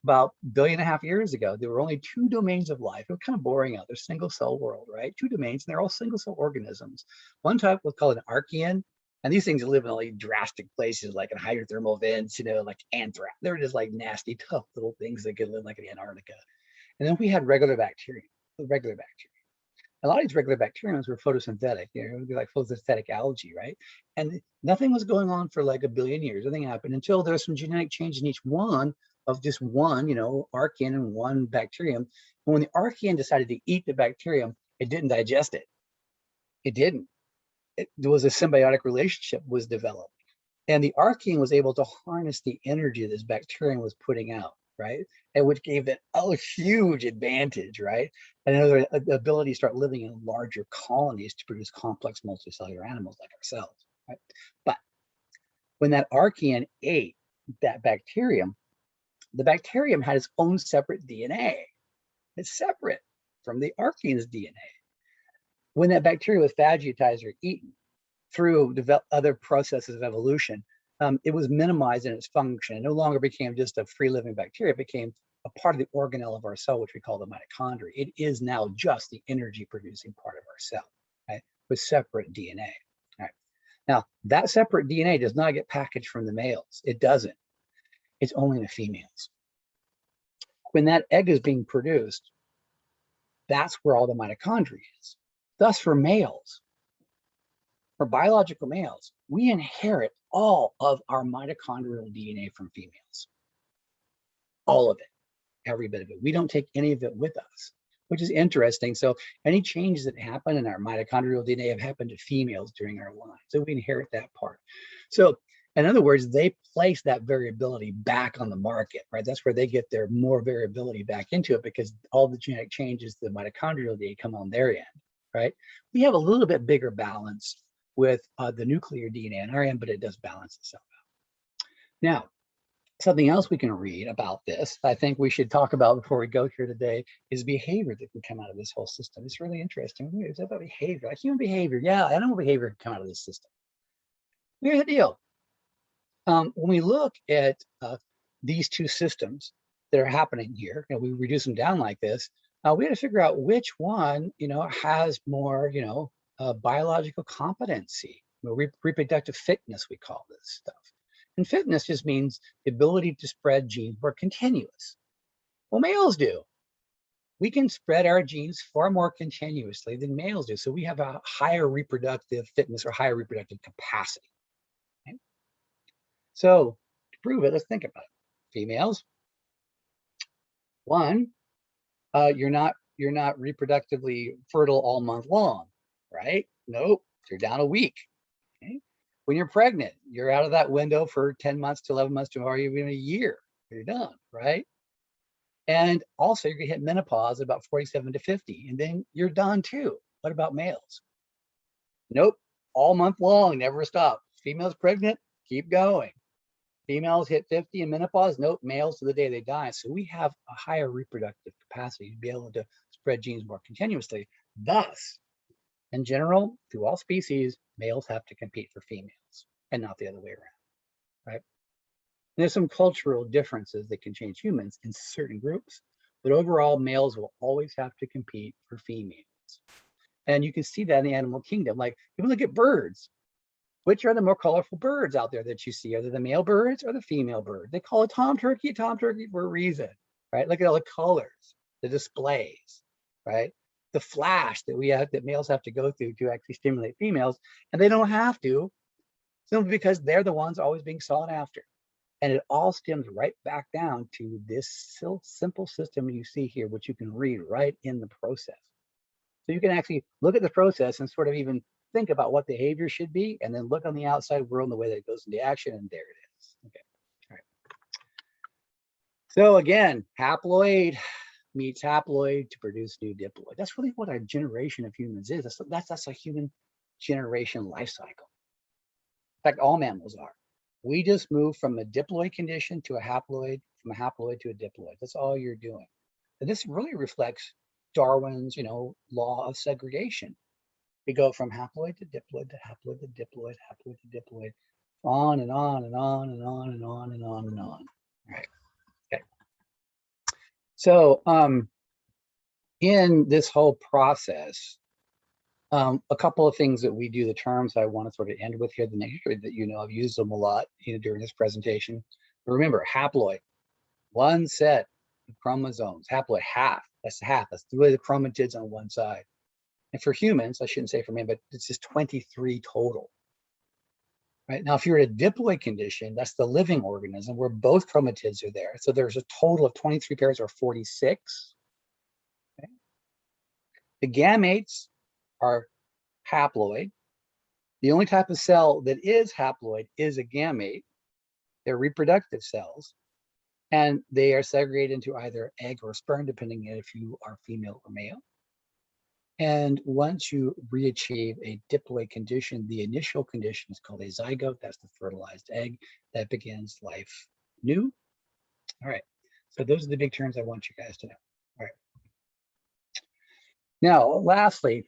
S1: about 1.5 billion years ago, there were only 2 domains of life. It was kind of boring out there, single cell world, right? 2 domains, and they're all single cell organisms. One type was called an archaean, and these things live in all these drastic places, like in hydrothermal vents, you know, like anthrax. They're just like nasty, tough little things that could live like in Antarctica. And then we had regular bacteria. A lot of these regular bacteriums were photosynthetic, you know, it would be like photosynthetic algae, right? And nothing was going on for like 1 billion years. Nothing happened until there's some genetic change in each one of just one, you know, archaean and one bacterium. And when the archaean decided to eat the bacterium, it didn't digest it. It didn't. There was a symbiotic relationship was developed. And the archaean was able to harness the energy this bacterium was putting out, right? And which gave it a huge advantage, right? And another ability to start living in larger colonies to produce complex multicellular animals like ourselves, right? But when that archaean ate that bacterium, the bacterium had its own separate DNA. It's separate from the archaean's DNA. When that bacteria was phagocytized or eaten through other processes of evolution, it was minimized in its function. It no longer became just a free living bacteria. It became a part of the organelle of our cell, which we call the mitochondria. It is now just the energy producing part of our cell, right? With separate DNA. All right. Now, that separate DNA does not get packaged from the males. It doesn't. It's only the females. When that egg is being produced, that's where all the mitochondria is. Thus, for males, for biological males, we inherit all of our mitochondrial DNA from females. All of it, every bit of it. We don't take any of it with us, which is interesting. So any changes that happen in our mitochondrial DNA have happened to females during our lives. So we inherit that part. So in other words, they place that variability back on the market, right? That's where they get their more variability back into it, because all the genetic changes, the mitochondrial DNA come on their end, right? We have a little bit bigger balance with the nuclear DNA on our end, but it does balance itself out. Now, Something else we can read about this, I think we should talk about before we go here today, is behavior that can come out of this whole system. It's really interesting. It's about behavior, like human behavior. Yeah, animal behavior can come out of this system. Here's the deal. When we look at these two systems that are happening here, we reduce them down like this. We have to figure out which one, has more, biological competency, reproductive fitness, we call this stuff. And fitness just means the ability to spread genes more continuous. Well, males do. We can spread our genes far more continuously than males do. So we have a higher reproductive fitness or higher reproductive capacity. Okay? So to prove it, let's think about it. Females, one, you're not reproductively fertile all month long, right? Nope, you're down a week. Okay? When you're pregnant, you're out of that window for 10 months to 11 months to or even a year. You're done, right? And also you're gonna hit menopause at about 47 to 50, and then you're done too. What about males? Nope, all month long, never stop. Females pregnant, keep going. Females hit 50 in menopause, nope, males to the day they die. So we have a higher reproductive capacity to be able to spread genes more continuously. Thus, in general, through all species, males have to compete for females and not the other way around, right? And there's some cultural differences that can change humans in certain groups, but overall, males will always have to compete for females. And you can see that in the animal kingdom. Like, if you look at birds, which are the more colorful birds out there that you see? Are they the male birds or the female bird? They call it tom turkey for a reason, right? Look at all the colors, the displays, right? The flash that males have to go through to actually stimulate females, and they don't have to, simply because they're the ones always being sought after. And it all stems right back down to this simple system you see here, which you can read right in the process. So you can actually look at the process and sort of even think about what behavior should be, and then look on the outside world and the way that it goes into action, and there it is. Okay, all right. So again, haploid meets haploid to produce new diploid. That's really what our generation of humans is. That's a human generation life cycle. In fact, all mammals are. We just move from a diploid condition to a haploid, from a haploid to a diploid. That's all you're doing. And this really reflects Darwin's, law of segregation. We go from haploid to diploid to haploid to diploid, haploid to diploid, on and on and on and on and on and on and on. All right. Okay. So in this whole process, a couple of things that we do, the terms I want to sort of end with here, the next that I've used them a lot during this presentation. But remember, haploid, one set of chromosomes, haploid, half. That's half. That's the way the chromatids on one side. And for humans, I shouldn't say for men, but it's just 23 total. Right now, if you're in a diploid condition, that's the living organism where both chromatids are there. So there's a total of 23 pairs or 46. Okay. The gametes are haploid. The only type of cell that is haploid is a gamete. They're reproductive cells, and they are segregated into either egg or sperm, depending on if you are female or male. And once you re-achieve a diploid condition, the initial condition is called a zygote. That's the fertilized egg that begins life new. All right. So those are the big terms I want you guys to know. All right. Now, lastly,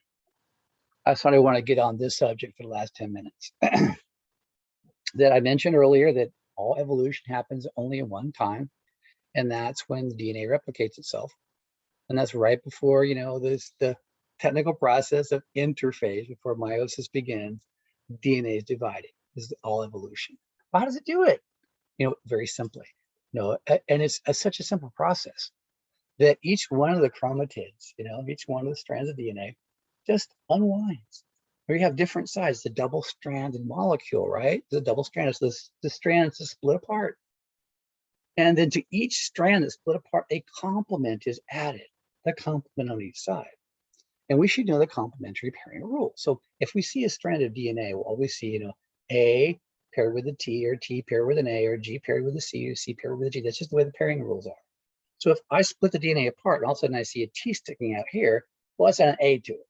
S1: I sort of want to get on this subject for the last 10 minutes. That I mentioned earlier that all evolution happens only at one time, and that's when the DNA replicates itself. And that's right before, the technical process of interphase, before meiosis begins, DNA is divided. This is all evolution. Well, how does it do it? Very simply. And it's such a simple process that each one of the chromatids, each one of the strands of DNA just unwinds. Where you have different sides, the double-stranded molecule, right? The double strand is the strands to split apart. And then to each strand that's split apart, a complement is added, the complement on each side. And we should know the complementary pairing rule. So if we see a strand of DNA, we'll always see, A paired with a T, or T paired with an A, or G paired with a C, or C paired with a G. That's just the way the pairing rules are. So if I split the DNA apart and all of a sudden I see a T sticking out here, well, let's add an A to it.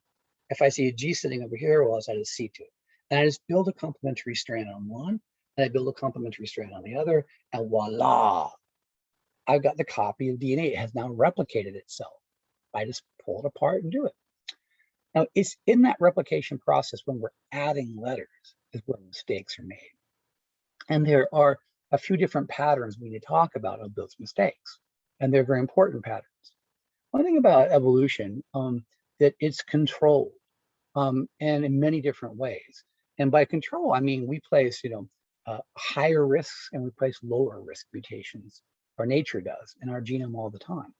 S1: If I see a G sitting over here, well, let's add a C to it. And I just build a complementary strand on one, and I build a complementary strand on the other, and voila, I've got the copy of DNA. It has now replicated itself. I just pull it apart and do it. Now, it's in that replication process when we're adding letters is where mistakes are made. And there are a few different patterns we need to talk about of those mistakes, and they're very important patterns. One thing about evolution, that it's controlled, and in many different ways. And by control, I mean we place, higher risks and we place lower risk mutations, or nature does, in our genome all the time,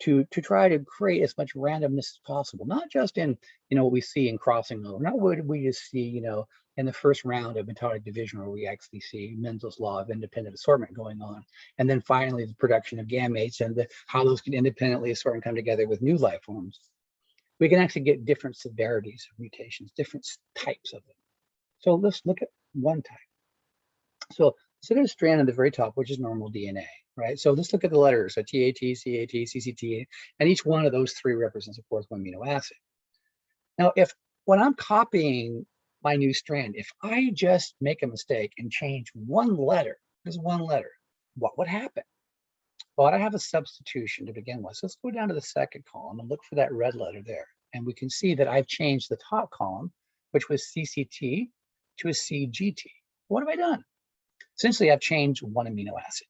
S1: to try to create as much randomness as possible, not just in what we see in crossing over, not what we just see in the first round of mitotic division, where we actually see Mendel's law of independent assortment going on, and then finally the production of gametes and how those can independently assort and come together with new life forms. We can actually get different severities of mutations, different types of them. So let's look at one type. So let's look at a strand at the very top, which is normal DNA, right? So let's look at the letters, so TAT, CAT, CCT, and each one of those three represents, of course, one amino acid. Now, when I'm copying my new strand, if I just make a mistake and change one letter, just one letter, what would happen? Well, I have a substitution to begin with. So let's go down to the second column and look for that red letter there. And we can see that I've changed the top column, which was CCT, to a CGT. What have I done? Essentially, I've changed one amino acid.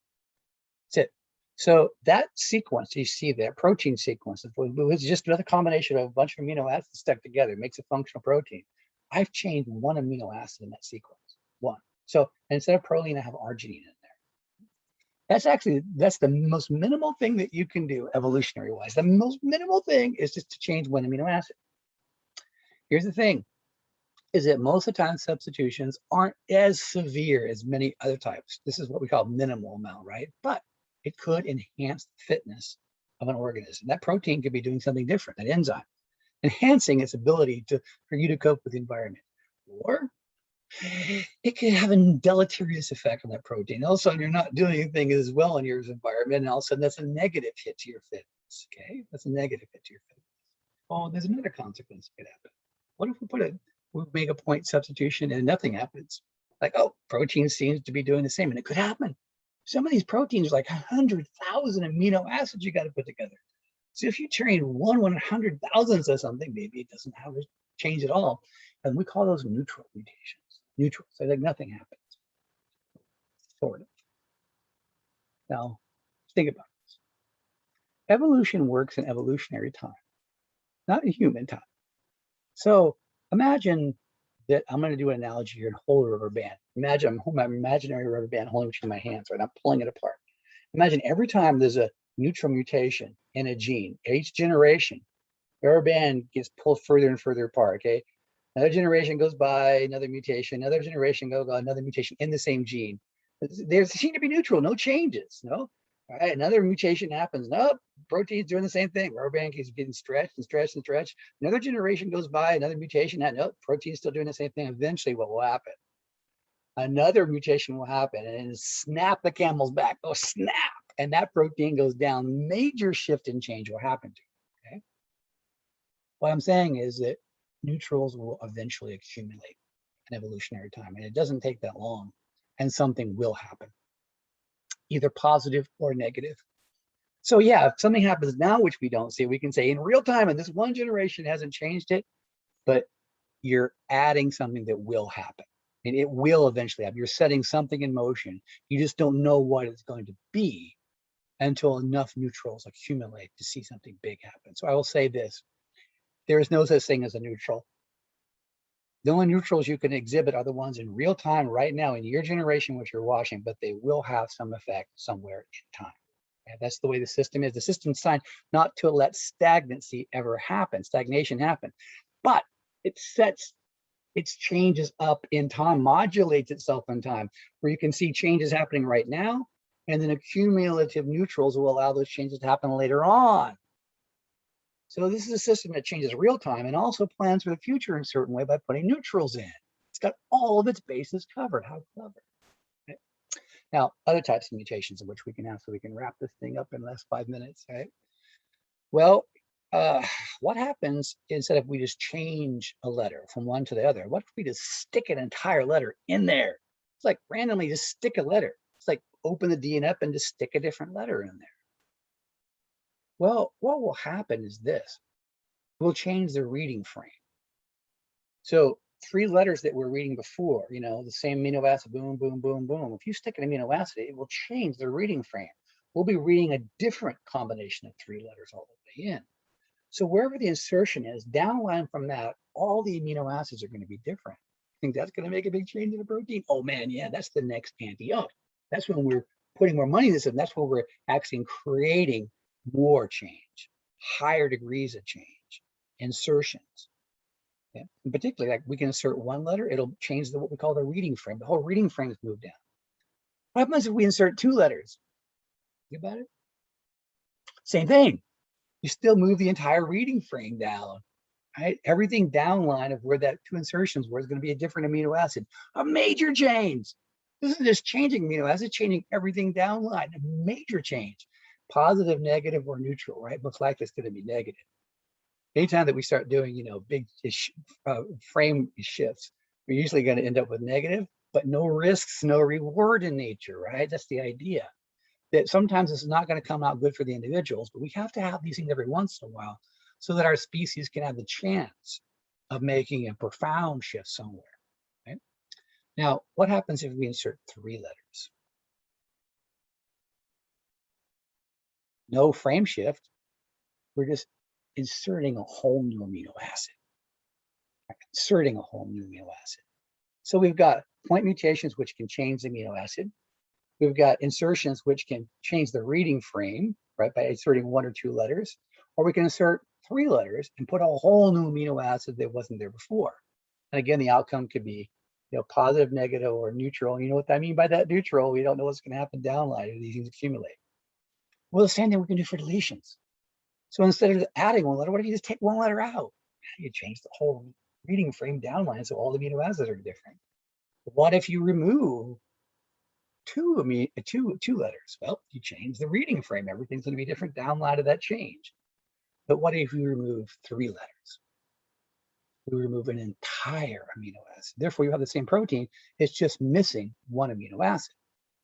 S1: That's it. So that sequence, you see that protein sequence, it's just another combination of a bunch of amino acids stuck together. It makes a functional protein. I've changed one amino acid in that sequence, one. So instead of proline, I have arginine in there. That's the most minimal thing that you can do evolutionary wise. The most minimal thing is just to change one amino acid. Here's the thing, is that most of the time substitutions aren't as severe as many other types. This is what we call minimal amount, right? But it could enhance the fitness of an organism. That protein could be doing something different, that enzyme, enhancing its ability for you to cope with the environment. Or it can have a deleterious effect on that protein. All of a sudden, you're not doing anything as well in your environment, and all of a sudden, that's a negative hit to your fitness. Okay, that's a negative hit to your fitness. Oh, there's another consequence that could happen. What if we make a point substitution and nothing happens? Like, oh, protein seems to be doing the same, and it could happen. Some of these proteins are like 100,000 amino acids you got to put together. So if you train 1/100,000th of something, maybe it doesn't have a change at all. And we call those neutral mutations. Neutral, so like nothing happens, sort of. Now, think about this. Evolution works in evolutionary time, not in human time. So imagine that I'm going to do an analogy here and hold a rubber band. Imagine I'm holding my imaginary rubber band holding between my hands, right? I'm pulling it apart. Imagine every time there's a neutral mutation in a gene, each generation, the rubber band gets pulled further and further apart, okay? Another generation goes by, another mutation, another generation goes by, another mutation in the same gene. They seem to be neutral, no changes, no? All right, another mutation happens. Nope, protein's doing the same thing. Rubber band keeps getting stretched and stretched and stretched. Another generation goes by, another mutation. Nope, protein's still doing the same thing. Eventually, what will happen? Another mutation will happen, and then snap the camel's back. Oh, snap! And that protein goes down. Major shift and change will happen to it. Okay. What I'm saying is that neutrals will eventually accumulate in evolutionary time, and it doesn't take that long, and something will happen, either positive or negative. So yeah, if something happens now, which we don't see, we can say in real time, and this one generation hasn't changed it, but you're adding something that will happen. And it will eventually happen. You're setting something in motion. You just don't know what it's going to be until enough neutrals accumulate to see something big happen. So I will say this, there is no such thing as a neutral. The only neutrals you can exhibit are the ones in real time right now in your generation, which you're watching, but they will have some effect somewhere in time. And that's the way the system is. The system's designed not to let stagnancy ever happen, stagnation happen, but it sets its changes up in time, modulates itself in time, where you can see changes happening right now, and then accumulative neutrals will allow those changes to happen later on. So this is a system that changes real time and also plans for the future in a certain way by putting neutrals in. It's got all of its bases covered. How clever. Okay. Now, other types of mutations in which we can have, so we can wrap this thing up in the last 5 minutes, right? Well, what happens instead if we just change a letter from one to the other? What if we just stick an entire letter in there? It's like randomly just stick a letter. It's like open the DNA up and just stick a different letter in there. Well, what will happen is this. We'll change the reading frame. So 3 letters that we're reading before, the same amino acid, boom, boom, boom, boom. If you stick an amino acid, it will change the reading frame. We'll be reading a different combination of 3 letters all the way in. So wherever the insertion is, downline from that, all the amino acids are going to be different. Think that's going to make a big change in the protein? Oh man, yeah, that's the next ante up. That's when we're putting more money in this, and that's when we're actually creating more change, higher degrees of change, insertions. Yeah. And particularly, like we can insert 1 letter, it'll change what we call the reading frame. The whole reading frame is moved down. What happens if we insert 2 letters? Think about it. Same thing. You still move the entire reading frame down. Right? Everything downline of where that 2 insertions were is going to be a different amino acid. A major change. This isn't just changing amino acid, changing everything downline. A major change. Positive, negative, or neutral, right? Most likely it's going to be negative. Anytime that we start doing, big frame shifts, we're usually going to end up with negative, but no risks, no reward in nature, right? That's the idea. That sometimes this is not going to come out good for the individuals, but we have to have these things every once in a while so that our species can have the chance of making a profound shift somewhere. Right? Now, what happens if we insert 3 letters? No frame shift. We're just inserting a whole new amino acid. Inserting a whole new amino acid. So we've got point mutations, which can change the amino acid. We've got insertions, which can change the reading frame, right, by inserting 1 or 2 letters. Or we can insert 3 letters and put a whole new amino acid that wasn't there before. And again, the outcome could be, positive, negative, or neutral. You know what I mean by that? Neutral. We don't know what's going to happen downline as these things accumulate. Well, the same thing we can do for deletions. So instead of adding 1 letter, what if you just take 1 letter out? You change the whole reading frame downline so all the amino acids are different. What if you remove 2 letters? Well, you change the reading frame. Everything's going to be different downline of that change. But what if you remove 3 letters? We remove an entire amino acid. Therefore, you have the same protein. It's just missing 1 amino acid.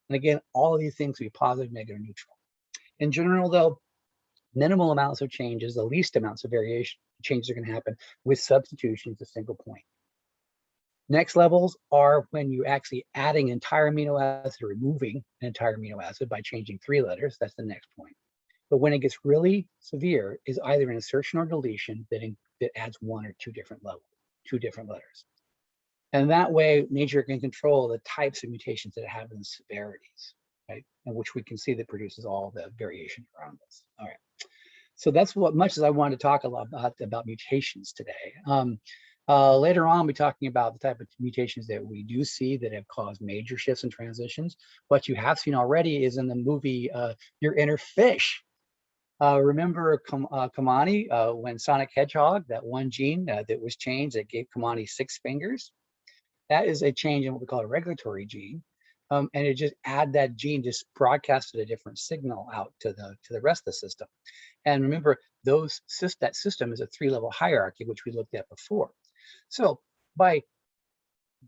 S1: And again, all of these things will be positive, negative, neutral. In general, though, minimal amounts of changes, the least amounts of variation changes are going to happen with substitutions, a single point. Next levels are when you're actually adding entire amino acid or removing an entire amino acid by changing 3 letters. That's the next point. But when it gets really severe is either an insertion or deletion that adds 1 or 2 different letters. And that way, nature can control the types of mutations that have in the severities, right? And which we can see that produces all the variation around us. All right. So that's what much as I wanted to talk a lot about mutations today. Later on, we'll be talking about the type of mutations that we do see that have caused major shifts and transitions. What you have seen already is in the movie Your Inner Fish. Remember Kamani, when Sonic Hedgehog, that one gene that was changed that gave Kamani 6 fingers? That is a change in what we call a regulatory gene. And it just that gene just broadcasted a different signal out to the rest of the system. And remember, that system is a 3-level hierarchy, which we looked at before. So by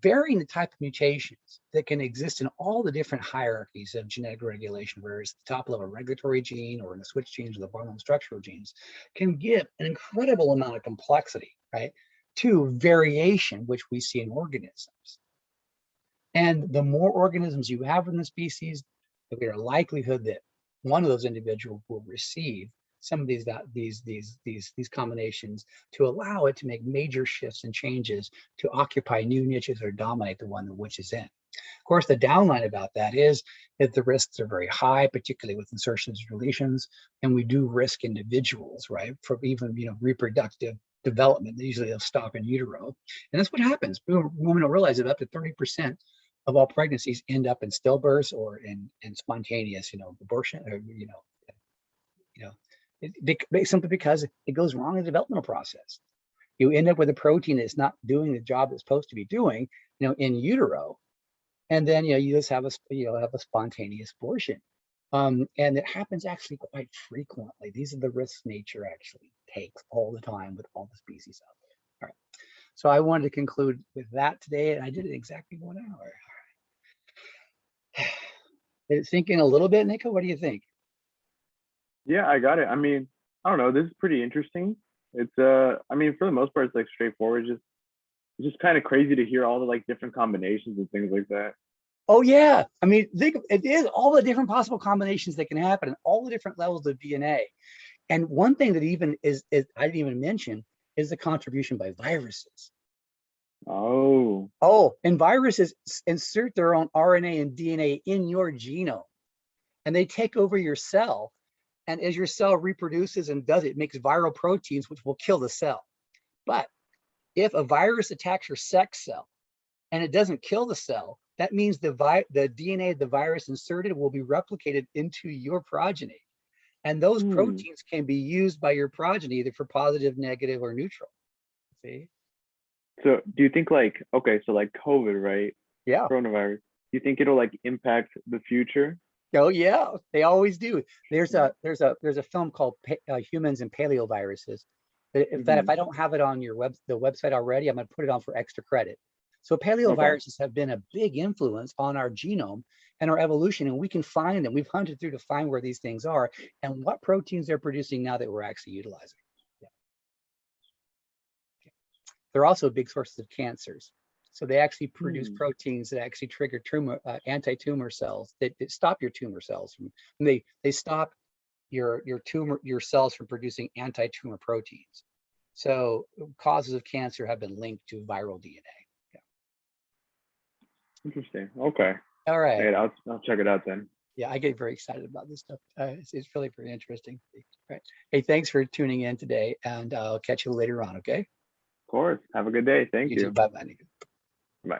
S1: varying the type of mutations that can exist in all the different hierarchies of genetic regulation, where it's the top level regulatory gene or in the switch genes or the bottom structural genes, can give an incredible amount of complexity, right, to variation, which we see in organisms. And the more organisms you have in the species, the greater likelihood that one of those individuals will receive some of these combinations to allow it to make major shifts and changes to occupy new niches or dominate the one which is in. Of course, the downline about that is that the risks are very high, particularly with insertions and deletions, and we do risk individuals, right, for even reproductive development. Usually they'll stop in utero, and that's what happens. Women don't realize that up to 30% of all pregnancies end up in stillbirths or in spontaneous, abortion, or simply because it goes wrong in the developmental process. You end up with a protein that's not doing the job it's supposed to be doing, in utero, and then you just have a spontaneous abortion, and it happens actually quite frequently. These are the risks nature actually takes all the time with all the species out there. All right, so I wanted to conclude with that today, and I did it exactly 1 hour. Did it sink in a little bit, Nico? What do you think?
S2: Yeah, I got it. I mean, I don't know. This is pretty interesting. It's I mean, for the most part, it's like straightforward. It's just kind of crazy to hear all the like different combinations and things like that.
S1: Oh yeah, I mean, think it is all the different possible combinations that can happen and all the different levels of DNA. And one thing that even is I didn't even mention is the contribution by viruses.
S2: Oh.
S1: Oh, and viruses insert their own RNA and DNA in your genome, and they take over your cell. And as your cell reproduces and does it, makes viral proteins, which will kill the cell. But if a virus attacks your sex cell and it doesn't kill the cell, that means the DNA of the virus inserted will be replicated into your progeny. And those
S2: Hmm.
S1: proteins can be used by your progeny either for positive, negative, or neutral. See?
S2: So do you think like okay, so like COVID, right?
S1: Yeah.
S2: Coronavirus. Do you think it'll like impact the future?
S1: Oh yeah, they always do. There's a film called Humans and Paleoviruses. If
S2: Mm-hmm.
S1: I don't have it on the website already, I'm going to put it on for extra credit. So
S2: Okay.
S1: paleoviruses have been a big influence on our genome and our evolution, and we can find them. We've hunted through to find where these things are and what proteins they're producing now that we're actually utilizing. Yeah. They're also big sources of cancers. So they actually produce
S2: Hmm.
S1: proteins that actually trigger anti-tumor cells that stop your tumor cells from. They stop your cells from producing anti-tumor proteins. So causes of cancer have been linked to viral DNA. Yeah.
S2: Interesting. Okay.
S1: All right.
S2: Hey, I'll check it out then.
S1: Yeah, I get very excited about this stuff. It's really very interesting. Right. Hey, thanks for tuning in today, and I'll catch you later on. Okay.
S2: Of course. Have a good day. Thank
S1: You too.
S2: you.
S1: Bye bye.
S2: Bye.